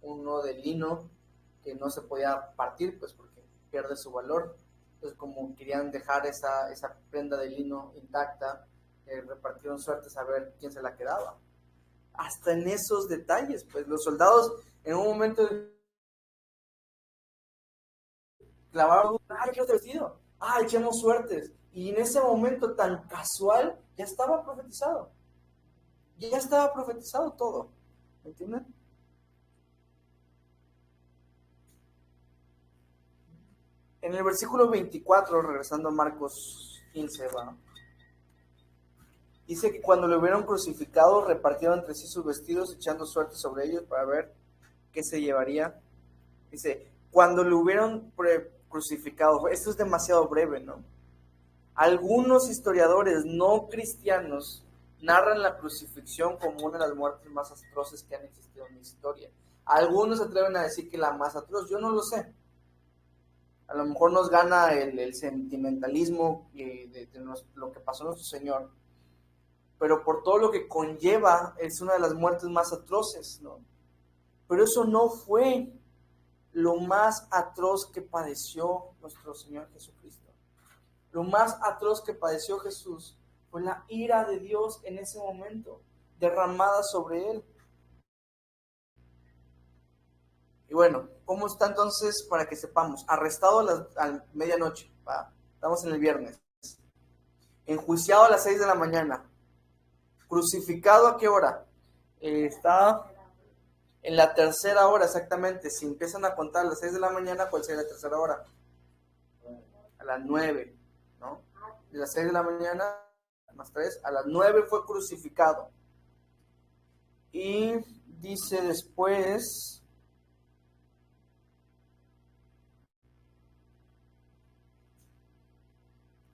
uno de lino que no se podía partir, pues porque pierde su valor. Entonces, como querían dejar esa prenda de lino intacta, repartieron suertes a ver quién se la quedaba. Hasta en esos detalles, pues los soldados en un momento clavaron, ¿qué otro vestido? Echemos suertes. Y en ese momento tan casual, ya estaba profetizado. Ya estaba profetizado todo. ¿Me entienden? En el versículo 24, regresando a Marcos 15, ¿va? Dice que cuando lo hubieron crucificado, repartieron entre sí sus vestidos, echando suerte sobre ellos para ver qué se llevaría. Dice, cuando lo hubieron crucificado, esto es demasiado breve, ¿no? Algunos historiadores no cristianos narran la crucifixión como una de las muertes más atroces que han existido en la historia. Algunos se atreven a decir que la más atroz, yo no lo sé. A lo mejor nos gana el sentimentalismo de lo que pasó a nuestro Señor, pero por todo lo que conlleva es una de las muertes más atroces, ¿no? Pero eso no fue lo más atroz que padeció nuestro Señor Jesucristo. Lo más atroz que padeció Jesús fue la ira de Dios en ese momento, derramada sobre él. Y bueno, ¿cómo está entonces para que sepamos? Arrestado a medianoche, ¿va? Estamos en el viernes. Enjuiciado a las 6 de la mañana. Crucificado ¿a qué hora? Está en la tercera hora exactamente. Si empiezan a contar a las 6 de la mañana, ¿cuál sería la tercera hora? A las 9, ¿no? De las 6 de la mañana más 3, a las 9 fue crucificado. Y dice después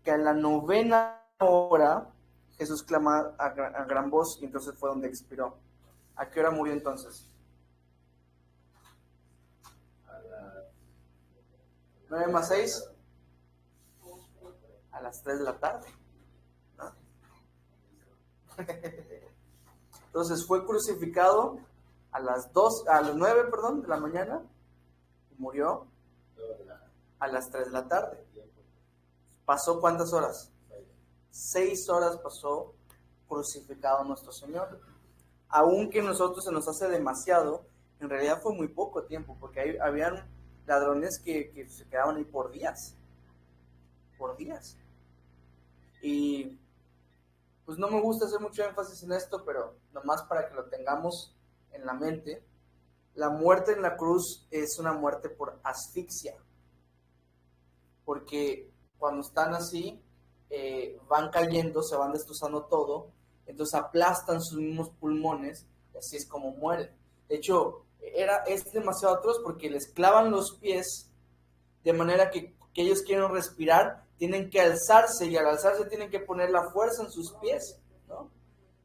que a la 9ª hora Jesús clama a gran voz y entonces fue donde expiró. ¿A qué hora murió entonces? A las 9 más 6, a las 3 de la tarde, ¿no? Entonces fue crucificado a las 9, de la mañana y murió a las 3 de la tarde. ¿Pasó cuántas horas? 6 horas pasó crucificado nuestro Señor. Aunque a nosotros se nos hace demasiado, en realidad fue muy poco tiempo, porque habían ladrones que se quedaban ahí por días. Y pues no me gusta hacer mucho énfasis en esto, pero nomás para que lo tengamos en la mente, la muerte en la cruz es una muerte por asfixia, porque cuando están así, van cayendo, se van destrozando todo, entonces aplastan sus mismos pulmones, y así es como mueren. De hecho, es demasiado atroz porque les clavan los pies, de manera que ellos quieren respirar, tienen que alzarse, y al alzarse tienen que poner la fuerza en sus pies, ¿no?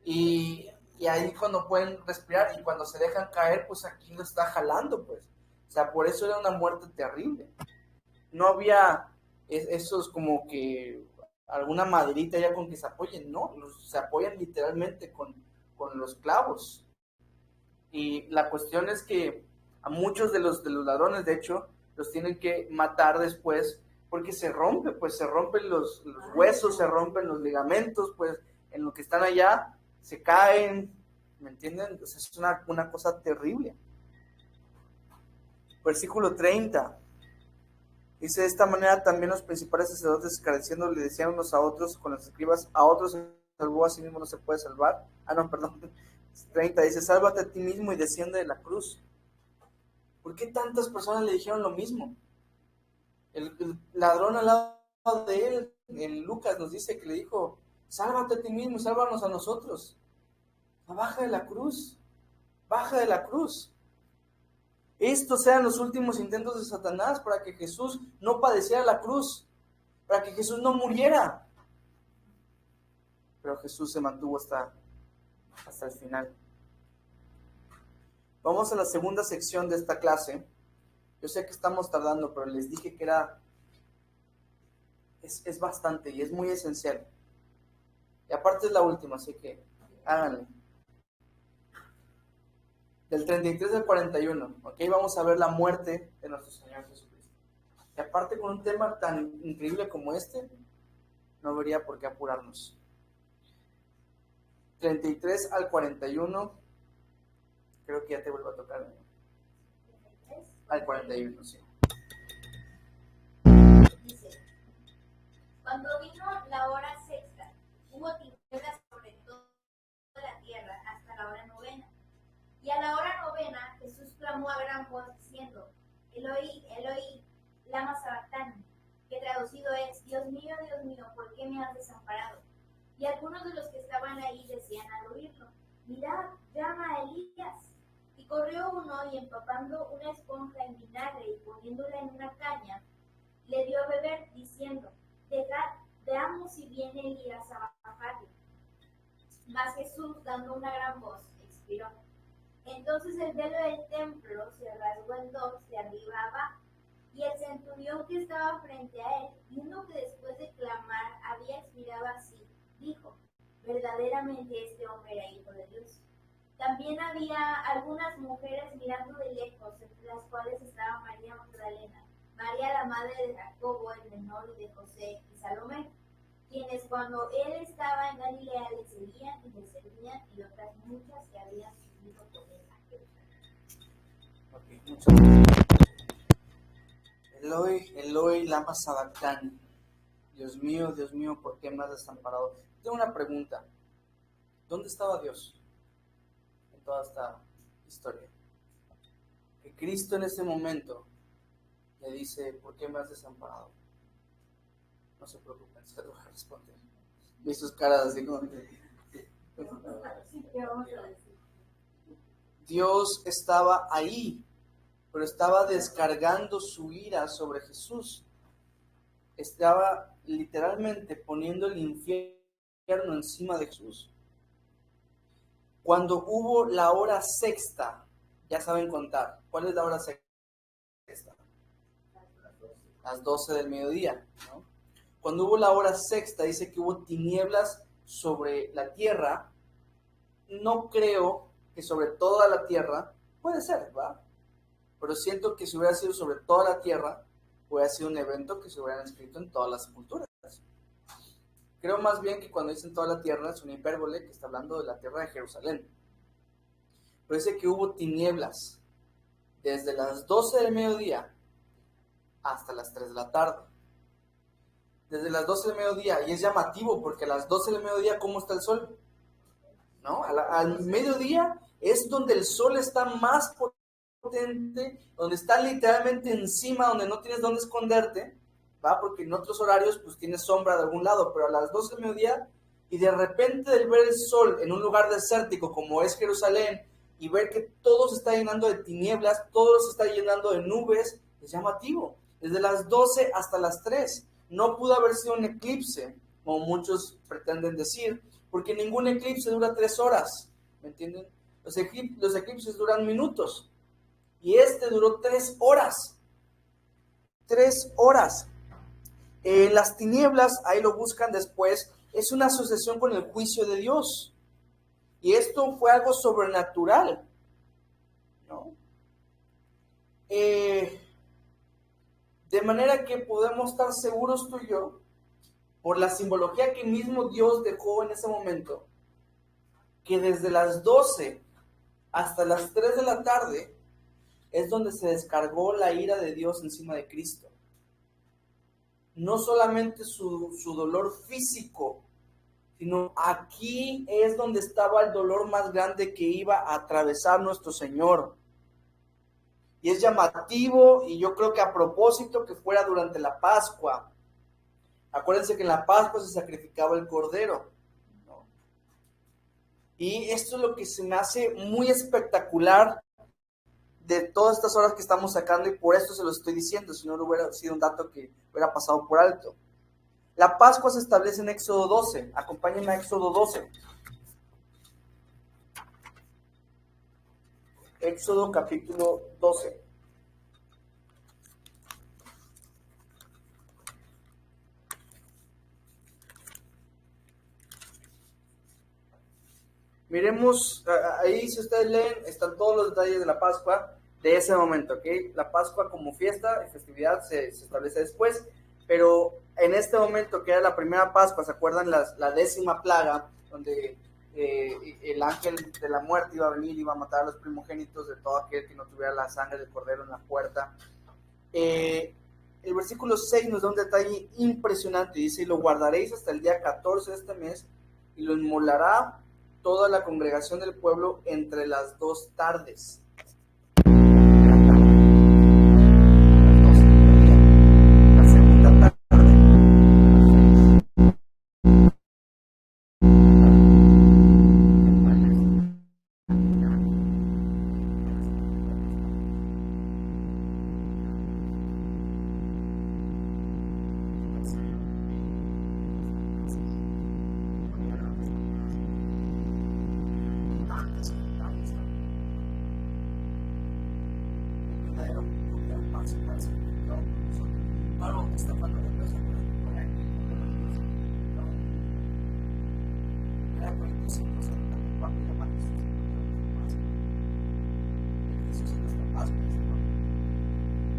Y ahí cuando pueden respirar, y cuando se dejan caer, pues aquí lo está jalando, pues. O sea, por eso era una muerte terrible. No había esos como que alguna maderita ya con que se apoyen, no, se apoyan literalmente con los clavos. Y la cuestión es que a muchos de los ladrones, de hecho, los tienen que matar después porque se rompen los huesos, se rompen los ligamentos, pues en lo que están allá se caen, ¿me entienden? Entonces es una cosa terrible. Versículo 30. Dice, de esta manera también los principales sacerdotes, escarneciendo, le decían unos a otros con los escribas, a otros se salvó, a sí mismo no se puede salvar. 30, dice, sálvate a ti mismo y desciende de la cruz. ¿Por qué tantas personas le dijeron lo mismo? El ladrón al lado de él, en Lucas nos dice que le dijo, sálvate a ti mismo, sálvanos a nosotros. Baja de la cruz, baja de la cruz. Estos eran los últimos intentos de Satanás para que Jesús no padeciera la cruz, para que Jesús no muriera. Pero Jesús se mantuvo hasta el final. Vamos a la segunda sección de esta clase. Yo sé que estamos tardando, pero les dije que es bastante y es muy esencial. Y aparte es la última, así que háganle. Del 33 al 41, ¿ok? Vamos a ver la muerte de nuestro Señor Jesucristo. Y aparte con un tema tan increíble como este, no habría por qué apurarnos. 33 al 41, creo que ya te vuelvo a tocar. Al 41, sí. Dice, cuando vino la hora sexta, hubo tinieblas sobre toda la tierra hasta la hora novena. Y a la hora novena Jesús clamó a gran voz diciendo, Eloi, Eloi, lama sabactani, traducido es: Dios mío, ¿por qué me has desamparado? Y algunos de los que estaban ahí decían al oírlo: mirad, llama a Elías. Y corrió uno y empapando una esponja en vinagre y poniéndola en una caña, le dio a beber, diciendo: dejad, veamos si viene Elías a bajarle. Mas Jesús, dando una gran voz, expiró. Entonces el velo del templo se rasgó en dos, de arriba a abajo. Y el centurión que estaba frente a él, viendo que después de clamar había expirado así, dijo: verdaderamente este hombre era hijo de Dios. También había algunas mujeres mirando de lejos, entre las cuales estaba María Magdalena, María la madre de Jacobo el menor y de José y Salomé, quienes cuando él estaba en Galilea le seguían, y otras muchas que habían subido con él a Jerusalén. Eloi, Eloi, lama sabactani. Dios mío, ¿por qué me has desamparado? Tengo una pregunta. ¿Dónde estaba Dios en toda esta historia? Que Cristo en ese momento le dice: ¿por qué me has desamparado? No se preocupen, se lo voy a responder. Vi sus caras así como... Dios estaba ahí, pero estaba descargando su ira sobre Jesús. Estaba literalmente poniendo el infierno encima de Jesús. Cuando hubo la hora sexta, ya saben contar. ¿Cuál es la hora sexta? Las 12 del mediodía, ¿no? Cuando hubo la hora sexta, dice que hubo tinieblas sobre la tierra. No creo que sobre toda la tierra, puede ser, ¿va? Pero siento que si hubiera sido sobre toda la tierra, hubiera sido un evento que se hubieran escrito en todas las culturas. Creo más bien que cuando dicen toda la tierra es una hipérbole que está hablando de la tierra de Jerusalén. Pero dice que hubo tinieblas desde las 12 del mediodía hasta las 3 de la tarde. Desde las 12 del mediodía, y es llamativo porque a las 12 del mediodía, ¿cómo está el sol? ¿No? Al mediodía es donde el sol está más potente, donde está literalmente encima, donde no tienes dónde esconderte, ¿va? Porque en otros horarios pues tienes sombra de algún lado, pero a las 12 del mediodía, y de repente del ver el sol en un lugar desértico como es Jerusalén, y ver que todo se está llenando de tinieblas, todo se está llenando de nubes, es llamativo. Desde las 12 hasta las 3. No pudo haber sido un eclipse, como muchos pretenden decir, porque ningún eclipse dura 3 horas, ¿me entienden? Los eclipses duran minutos, y este duró 3 horas. 3 horas. Las tinieblas, ahí lo buscan después, es una asociación con el juicio de Dios. Y esto fue algo sobrenatural, ¿no? De manera que podemos estar seguros tú y yo, por la simbología que mismo Dios dejó en ese momento, que desde las 12 hasta las 3 de la tarde es donde se descargó la ira de Dios encima de Cristo. No solamente su dolor físico, sino aquí es donde estaba el dolor más grande que iba a atravesar nuestro Señor. Y es llamativo, y yo creo que a propósito, que fuera durante la Pascua. Acuérdense que en la Pascua se sacrificaba el cordero, ¿no? Y esto es lo que se me hace muy espectacular de todas estas horas que estamos sacando, y por esto se lo estoy diciendo, si no hubiera sido un dato que hubiera pasado por alto. La Pascua se establece en Éxodo 12. Acompáñenme a Éxodo 12. Éxodo capítulo 12. Miremos, ahí si ustedes leen, están todos los detalles de la Pascua de ese momento, ¿ok? La Pascua como fiesta y festividad se establece después, pero en este momento que era la primera Pascua, ¿se acuerdan la 10ª plaga? Donde el ángel de la muerte iba a venir y iba a matar a los primogénitos de todo aquel que no tuviera la sangre del cordero en la puerta. El versículo 6 nos da un detalle impresionante, dice: y lo guardaréis hasta el día 14 de este mes, y lo inmolará toda la congregación del pueblo entre las 2 tardes. La segunda tarde. consecuencia. Bueno, está falando de peso por aquí. Era por el 5, cuando llaman Jesús es nuestra paz.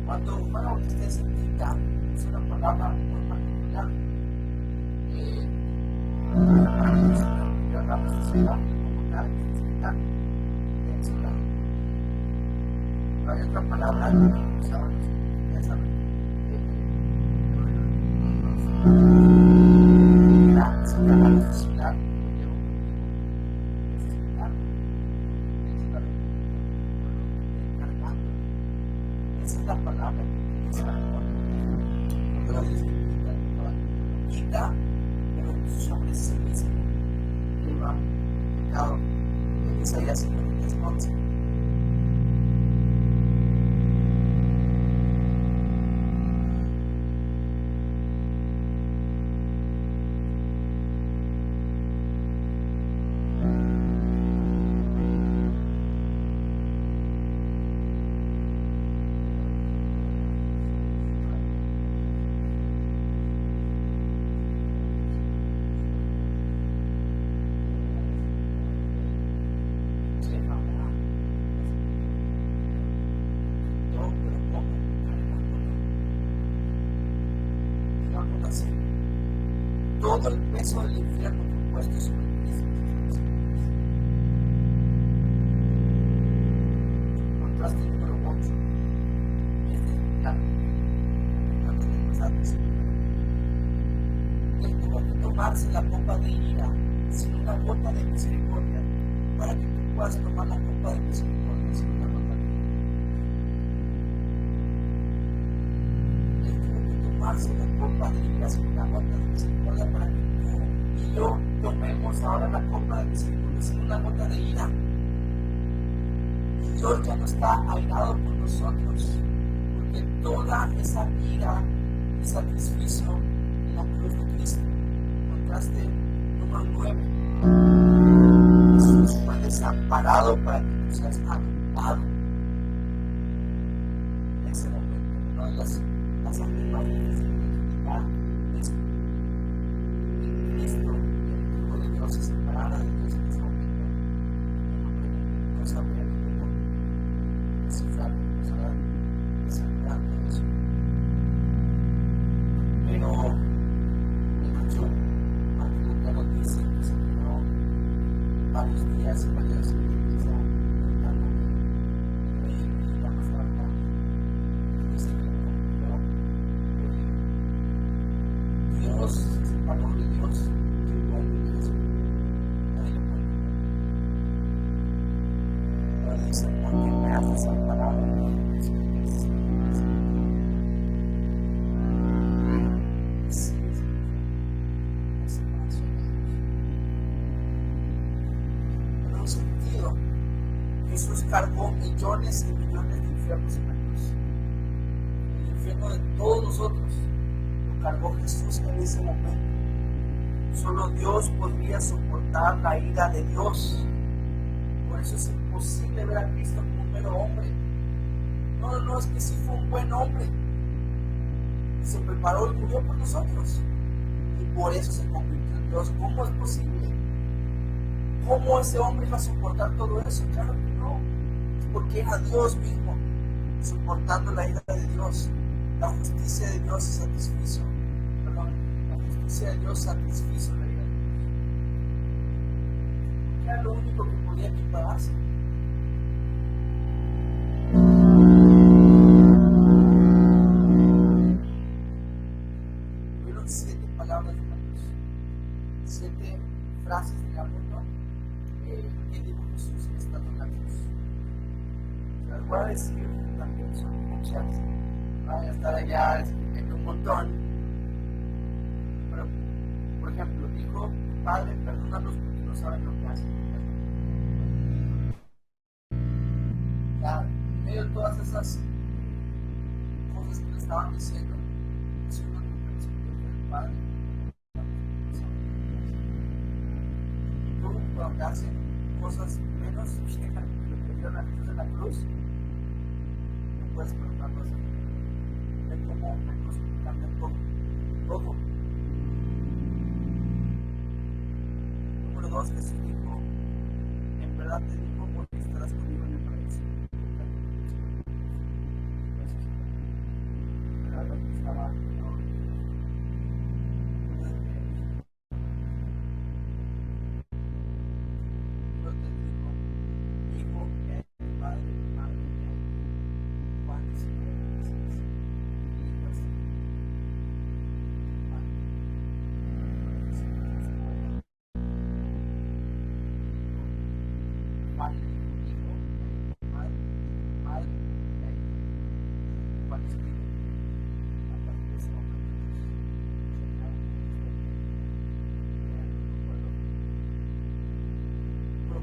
Cuando una usted se indica, es una palabra muy particular. Yo hablamos de ciudad, como tal, en ciudad. No hay otra palabra que usaban los que saben. La ciudad, esa es la palabra que utiliza cuando la significa, pero sobre sí mismo lleva pecado. En Isaías 53:11. Todo el peso del infierno fue puesto sobre Cristo. Contraste número 8. Él tuvo que tomarse la copa de ira sin una gota de misericordia para que tú puedas tomar la copa de misericordia sin una gota de ira. Él tuvo que tomarse la copa de ira sin una gota de misericordia para que tú y yo tomemos ahora la copa de misericordia sin una gota de ira. Y Dios ya no está airado por nosotros, porque toda esa ira y sacrificio en la cruz de Cristo. Contraste número 9. Jesús fue desamparado para que tú seas adoptado. En ese momento, una de las afirmaciones de Cristo, el Hijo de Dios se separara de Dios en ese momento. No sabría cómo descifrar, no sabría descifrar todo eso. Pero el hecho que nos dice que se quedó varios días y varias experiencias Dios se separó de Dios. Pero dice, ¿por qué me has desamparado? En un sentido, Jesús cargó millones y millones de infiernos en la cruz. El infierno de todos nosotros lo cargó Jesús en ese momento. Solo Dios podría soportar la ira de Dios. Por eso es imposible ver a Cristo como un mero hombre. No, es que sí fue un buen hombre. Se preparó y murió por nosotros. Y por eso se convirtió en Dios. ¿Cómo es posible? ¿Cómo ese hombre iba a soportar todo eso? Claro que no. Es porque era Dios mismo, soportando la ira de Dios. La justicia de Dios satisfizo. La justicia de Dios satisfizo la ira de Dios. Porque era lo único que podía equipararse. Fueron 7 palabras de la cruz, 7 frases de la cruz, que dijo Jesús estando en la cruz. Las voy a decir también, son muchas. Van a estar allá escribiendo un montón. Pero, por ejemplo, dijo: Padre, perdónalos porque no saben lo que hacen. Ya, en medio de todas esas cosas que le estaban diciendo, es una comprensión del Padre. Y tú, cuando hacen cosas menos que lo que vieron a Jesús en la cruz, no puedes perdonarlos. ve cómo cambia todo. Número 2, Jesús dijo, en verdad te digo, porque estarás conmigo en el paraíso. Era lo que estaba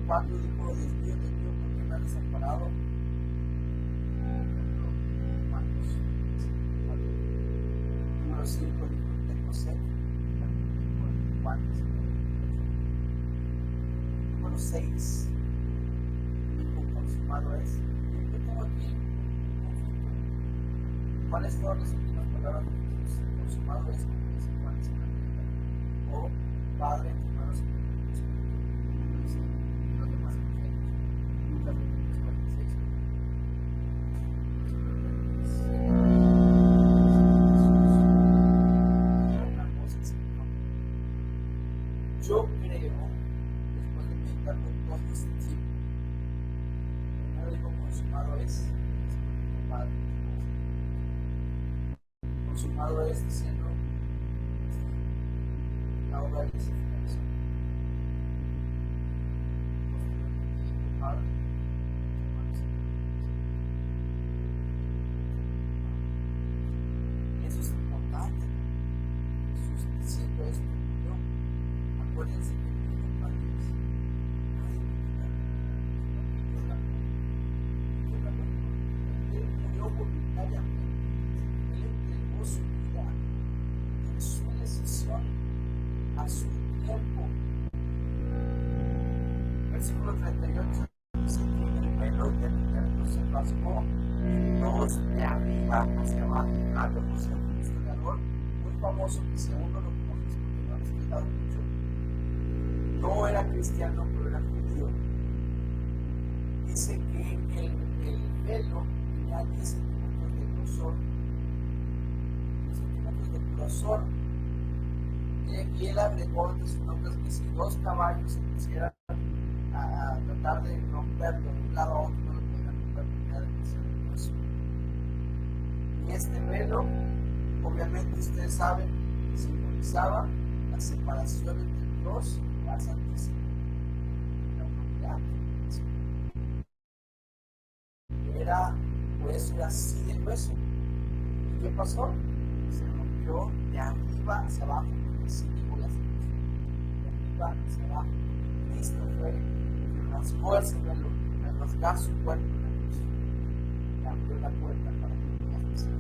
cuando dijo, Dios mío, ¿por qué me has desamparado? Marcos 4. Número 5 dijo, tengo sed. Número 6 dijo, consumado es. Yo tengo aquí un conflicto. ¿Cuáles fueron las últimas palabras de Jesús? Consumado es, como dice Juan 5:30. O Padre, hermanos, yo creo, después de meditar con todo este tiempo, primero digo consumado es, Padre. Consumado es diciendo la obra de justificación. Padre. Eso es importante. Jesús diciendo esto. Acuérdense que el niño padre es Él murió voluntariamente. Él entregó su vida en su decisión a su tiempo. Versículo 38 dice que el velo del infierno se rasgó en dos de arriba hacia abajo. Algo José, un historiador muy famoso que si aún no lo conoces porque no ha estudiado mucho, no era cristiano, pero era judío. Dice que el velo tenía 10 centímetros de grosor. 10 centímetros de grosor. Y él agregó entre sus notas que si 2 caballos se pusieran a tratar de romperlo de un lado a otro, no lo podían romper porque era demasiado grueso. Y este velo, obviamente ustedes saben, simbolizaba la separación entre Dios y la Santísima, la humanidad. Era hueso, era así de hueso. ¿Y qué pasó? Se rompió de arriba hacia abajo, porque sí dijo la Santísima. De arriba hacia abajo. Cristo fue el que rasgó ese velo, al rasgar su cuerpo en la cruz, y abrió la puerta para que podamos pasar.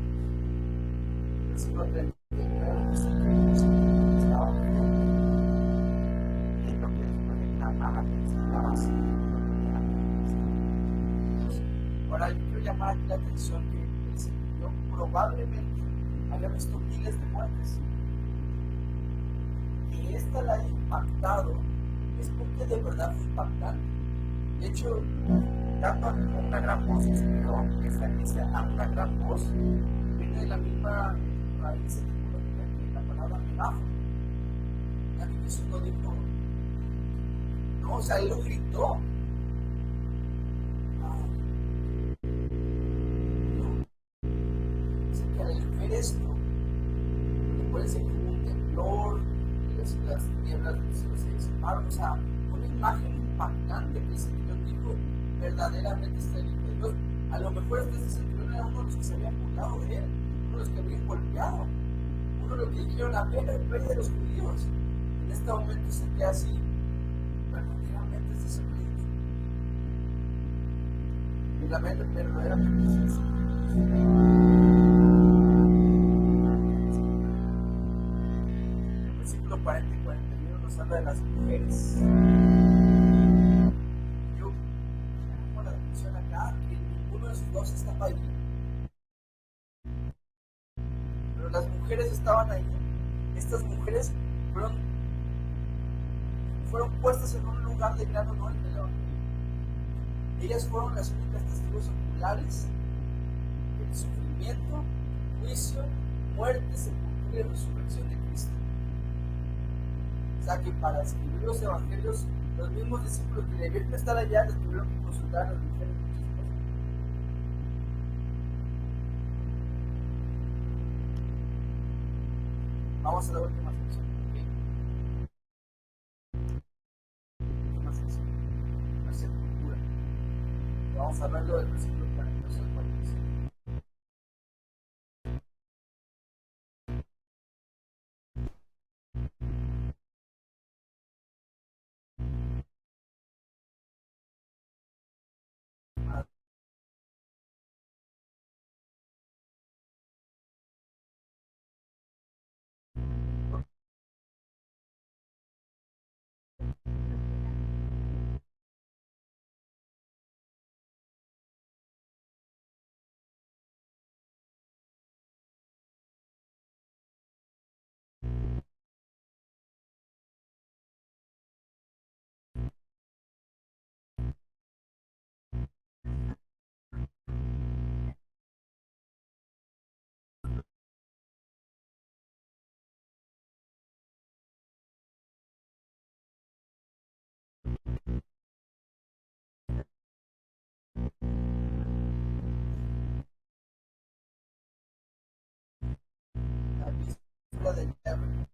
Versículo 39 dice que estaba viendo y lo que después de clamar estaba así. Ahora yo quiero llamar aquí la atención que el Señor probablemente haya visto miles de muertes. Que esta la haya impactado es porque de verdad fue impactante. De hecho, dando una gran voz, que esta dice a una gran voz, viene de la misma raíz etimológica que la palabra megáfono. Ya que Jesús no dijo, no, o sea, él lo gritó. Que al ver esto, recuerden que hubo un temblor, las tinieblas del cielo se disiparon, o sea, una imagen impactante que el Señor dijo, verdaderamente está el Hijo de Dios. A lo mejor este centurión era uno de los que se habían burlado de él, uno de los que habían golpeado, uno de los que dijeron, a ver, el rey de los judíos. En este momento se queda así, verdaderamente este es el rey. Y la mente verdaderamente es así. El versículo 40 y 41 nos habla de las mujeres. Yo llamo la atención acá que ninguno de sus dos estaba allí. mujeres estaban ahí. Estas mujeres fueron puestas en un lugar de gran honor y melón. Ellas fueron las únicas testigos oculares del sufrimiento, juicio, muerte, sepultura y resurrección de Cristo. O sea que para escribir los evangelios, los mismos discípulos que debieron estar allá les tuvieron que consultar a las mujeres muchas cosas. Vamos a la última sección. Última sección. La sepultura. Vamos a verlo del versículo 42 al 45. La víspera del diablo.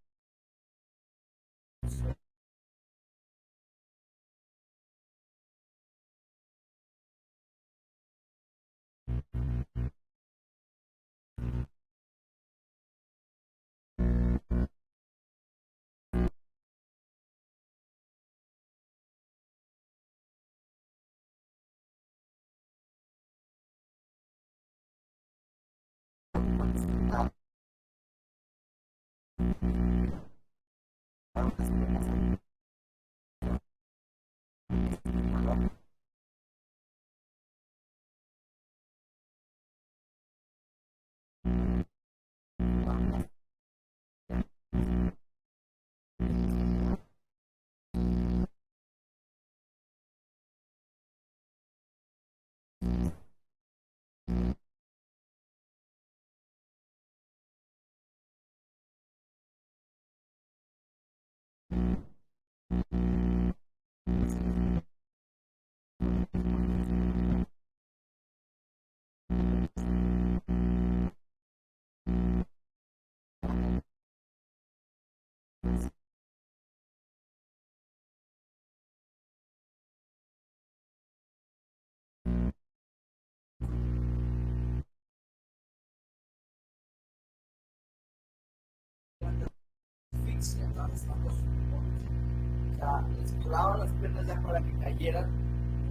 Asfixia, ¿no? Estamos, o sea, les clavaban las piernas ya para que cayeran,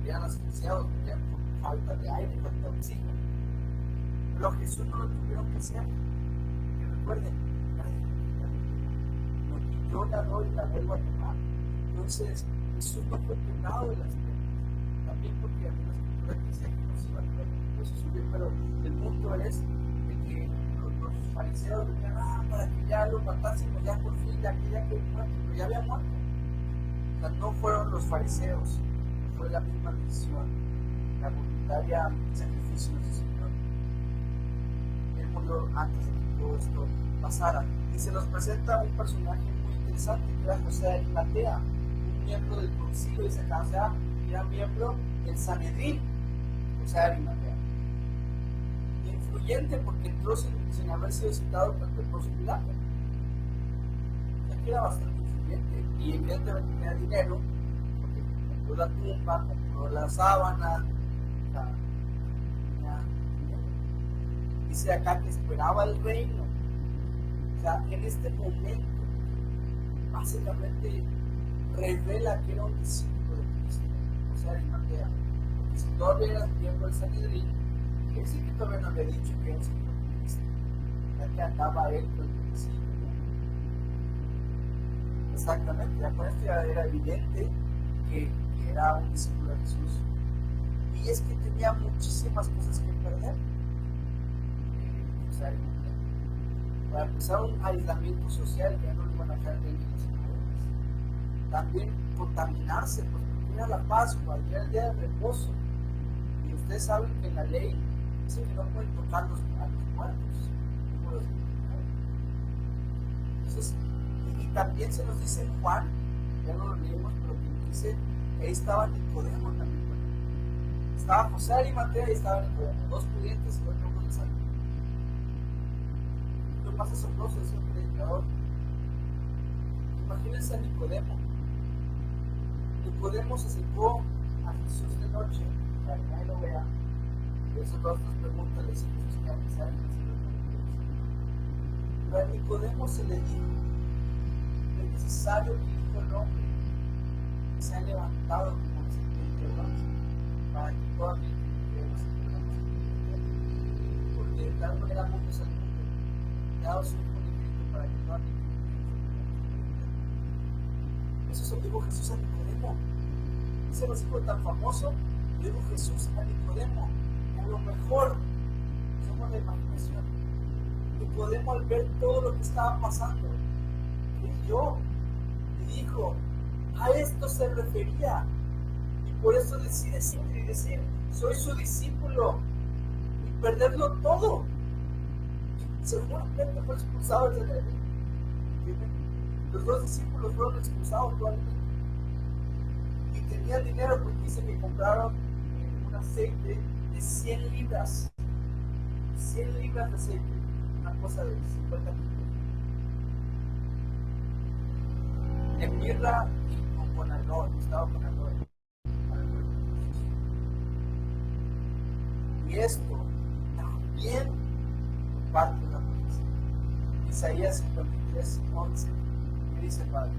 quedaban asfixiados, ya por falta de aire, falta de oxígeno. Pero Jesús no lo tuvieron que hacer. Que recuerden, yo la doy y la vuelvo a tomar. Entonces, Jesús no fue quebrado de las piernas. También porque había una escritura que decía que no se iba a quebrar, no se subió, pero el punto es de que los fariseos decían, para que ya lo matásemos, ya por fin, ya que muerto, pero ya había muerto. O sea, no fueron los fariseos, fue la misma misión, la voluntaria sacrificio de su Señor. Él murió antes de que todo esto pasara. Y se nos presenta un personaje muy interesante, que era José de Arimatea, un miembro del concilio de Sacá, o sea, era miembro del Sanedrín, José de Arimatea. Influyente porque entró sin haber sido citado por el Poncio Pilato. O sea, que era bastante influyente y evidentemente tenía dinero, porque compró la tumba, compró la sábana, o sea, tenía dinero. Dice acá que esperaba el reino. O sea, en este momento, básicamente revela que era un discípulo de Cristo, o sea, de Arimatea. Porque si todavía era miembro del Sanedrín, quiere decir que todavía no había dicho que era un discípulo de Cristo, ya que andaba él con el principio. Exactamente, ya con esto ya era evidente que era un discípulo de Jesús. Y es que tenía muchísimas cosas que perder. O sea, Para empezar, un aislamiento social que no lo iban a dejar de los sinagogas. También contaminarse, porque era la Pascua, era el día de reposo. Y ustedes saben que en la ley dice que no pueden tocar a los muertos. Como los entonces, y también se nos dice en Juan, ya no lo leímos, pero que dice que ahí estaba Nicodemo también con él. Estaba José Arimatea y estaba Nicodemo, dos pudientes y dos locos de salud. Lo más asombroso es un predicador. Imagínense a Nicodemo. Nicodemo se acercó a Jesús de noche para que nadie lo vea. Y eso todas estas preguntas le dice Jesús que avisar. Pero a Nicodemo se le dijo: es necesario que el Hijo del Hombre se ha levantado como serpiente de bronce, para que toda mente creemos en el nombre de porque de tal manera muchos al mundo, dado su Hijo unigénito para que toda mente creemos en el nombre de Eso se lo dijo Jesús a Nicodemo. Ese versículo tan famoso lo dijo Jesús a Nicodemo. A lo mejor somos la imaginación. Nicodemo, al ver todo lo que estaba pasando, creyó y dijo: a esto se refería, y por eso decide siempre decir: soy su discípulo, y perderlo todo. Seguramente fue expulsado de la ley. Los dos discípulos fueron expulsados actualmente y tenían dinero, porque dice que compraron un aceite de 100 libras 100 libras de aceite, una cosa de 50 kilos, en mirra y con aloe, estaba con aloe. Y esto también parte de la profecía. Isaías 53, 11, ¿qué dice el Padre?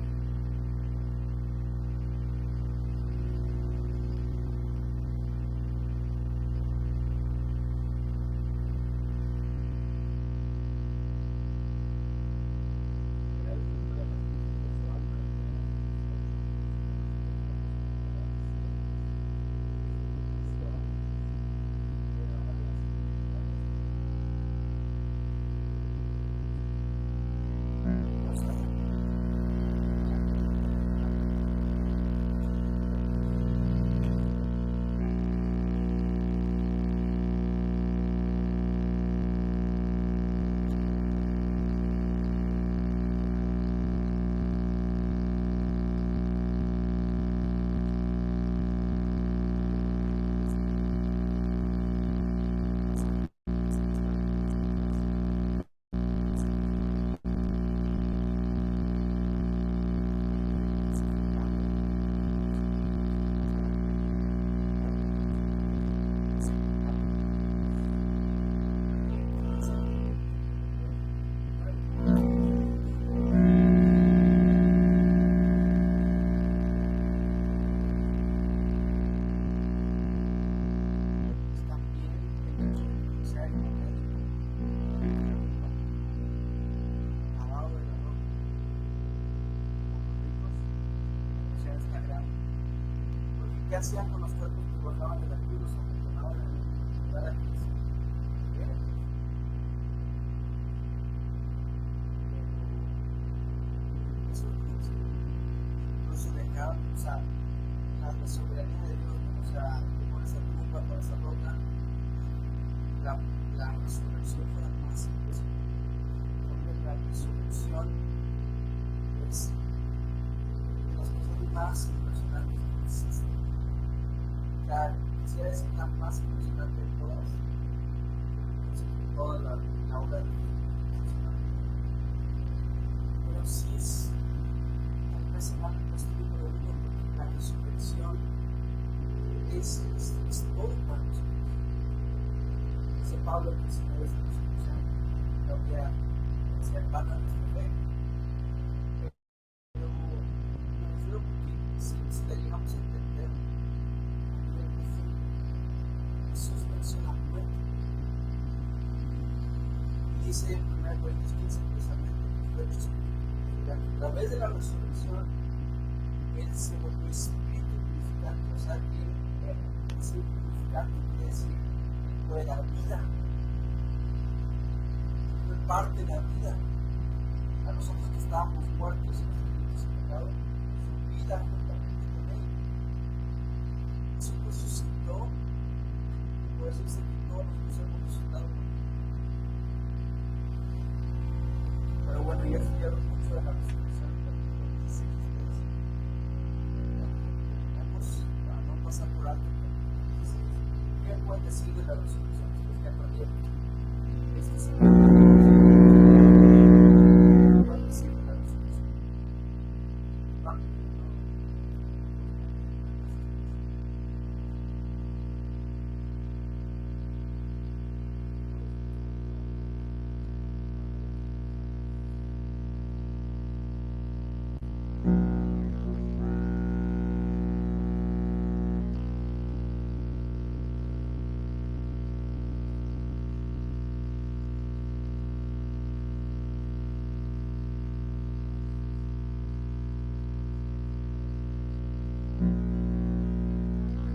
¿Qué hacían con los cuerpos que bajaban de la cruz? Los abandonaban en el lugar a Cristo. Eso es Cristo. Incluso dejaban, o sea, la soberanía de Dios, o sea, por esa tumba, por esa roca, la resurrección fue la más impresionante. Porque la resurrección es de las cosas más impresionantes que existen. Quisiera decir la más impresionante de todas. Toda la obra de Dios es impresionante. Pero sí es impresionante nuestro número uno, porque la resurrección es todo para nosotros. Dice Pablo que si no es la resurrección, no habría ser vana nuestra fe. Pero me refiero porque si la llegamos a entender, Jesús venció la muerte. Dice en 1 Corintios 15 precisamente que a través de la resurrección Él se volvió espíritu purificante. O sea que el espíritu purificante quiere decir puede dar vida. parte la vida. A nosotros que estábamos muertos en los delitos y pecados, su vida juntamente con Él. Jesús resucitó, y por eso dice que todos nosotros hemos resucitado con Él. Pero bueno, ya estudiaron mucho de la resurrección del capítulo 16 de ustedes. Terminamos, para no pasar por alto el capítulo 16. ¿Qué pueden decir de la resurrección? Ustedes que aprendieron. Este es el pueden decir de la resurrección. Rápido.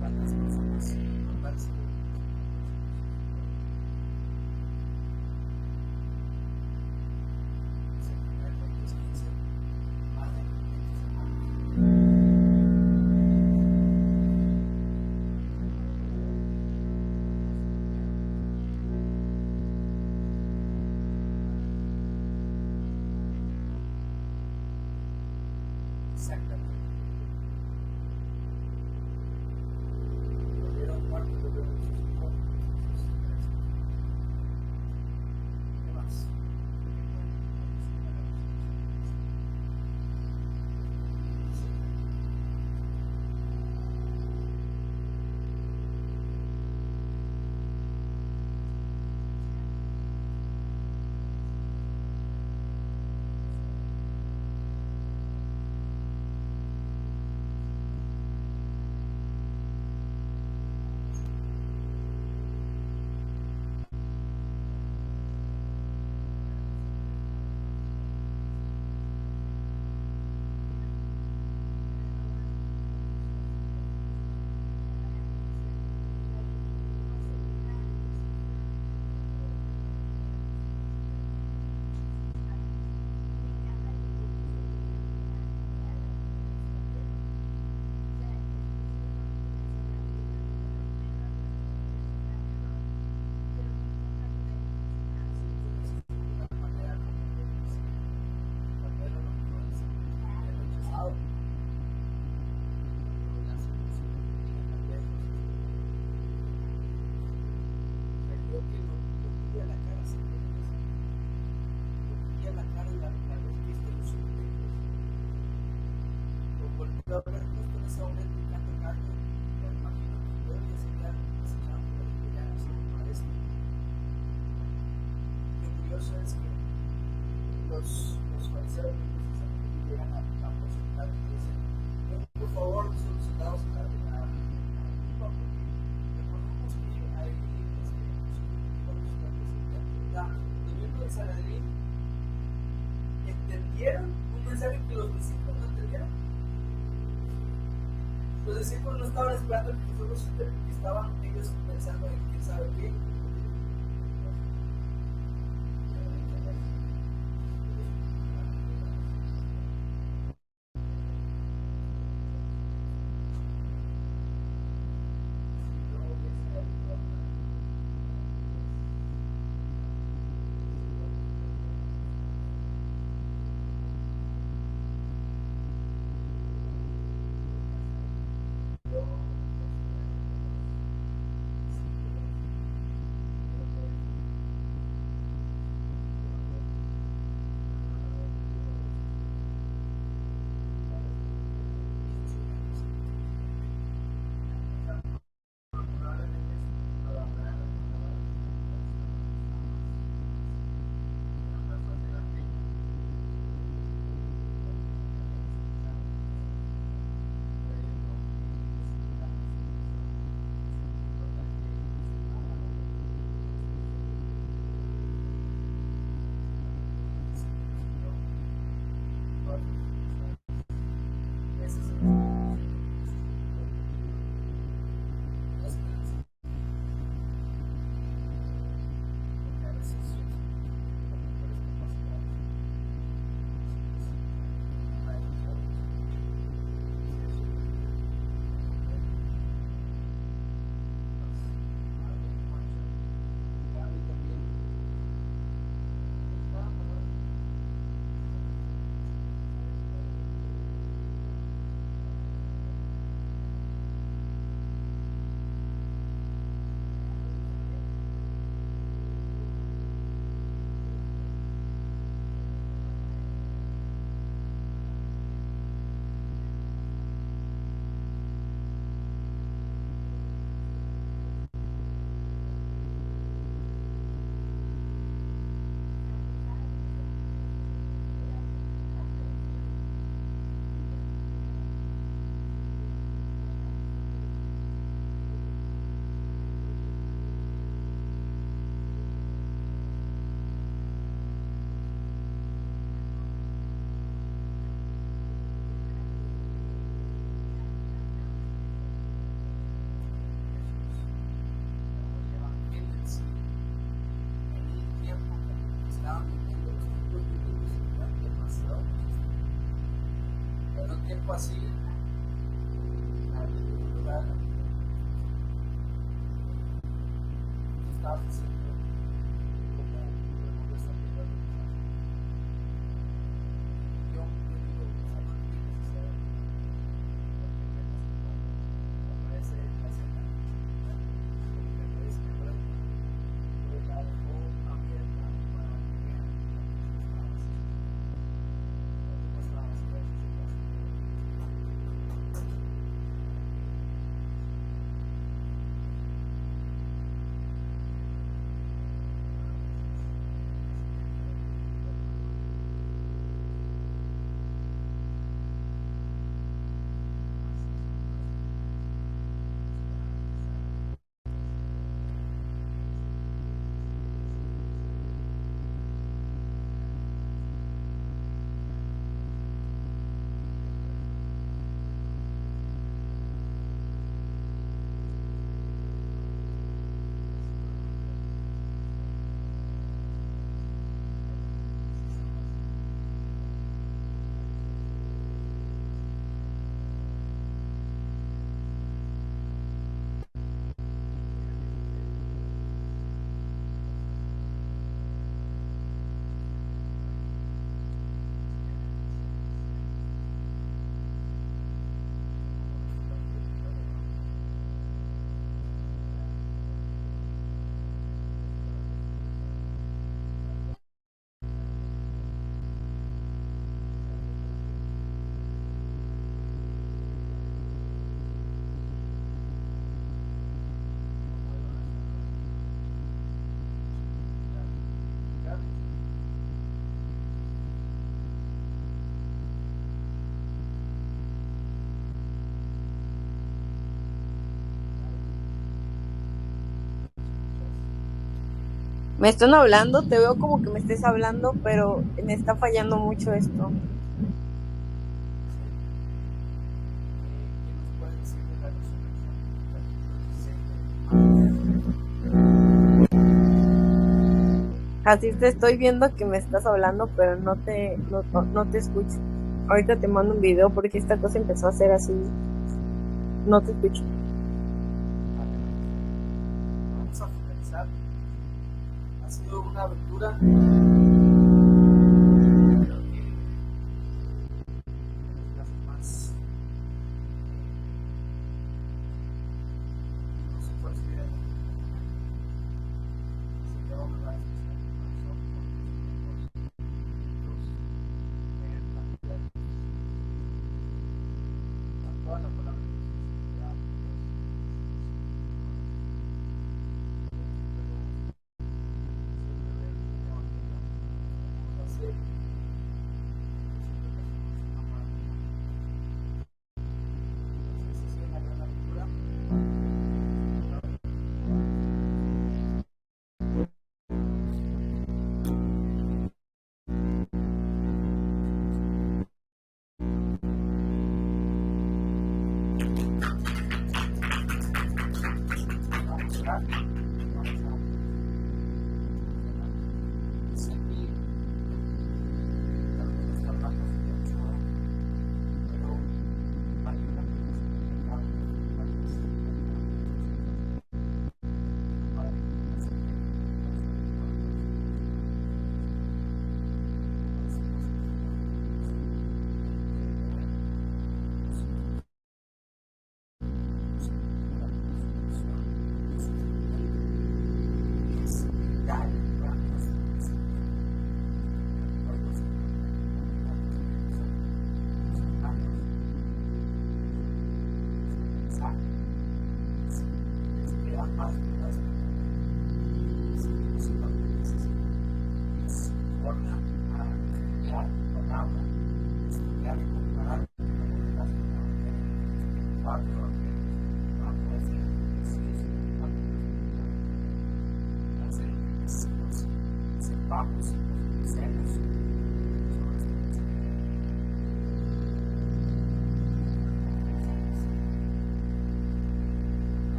¿Cuántas personas normales? Exactamente. Volvieron muertos, volvieron resucitados. ¿Qué más? Pero justo en ese momento el canto gallo, me imagino que yo ya sería acechado por el que ya no se me parece. Lo curioso es que los fariseos llegan a consultar y dicen, por favor, los solicitados en la antigua, porque recordemos que hay los miembros del Sanedrín entendieron un mensaje que los discípulos no entendieron. Los discípulos no estaban esperando que Jesús resucite, porque estaban ellos pensando en quién sabe qué. algo así. Estabas diciendo cómo esta vida yo te digo, o sea, no tiene necesidad de aparece la escena, me parece que por ahí la dejó abierta para que vean cómo estaba haciendo. Me están hablando, te veo como que me estés hablando, pero me está fallando mucho esto. ¿Qué nos puede decir de la resurrección? Así te estoy viendo que me estás hablando, pero no te escucho. Ahorita te mando un video porque esta cosa empezó a hacer así. No te escucho. Vamos a finalizar. Ha sido una aventura. Creo que las más no sé cuál sería. Si yo me va a toda la palabra. Vamos,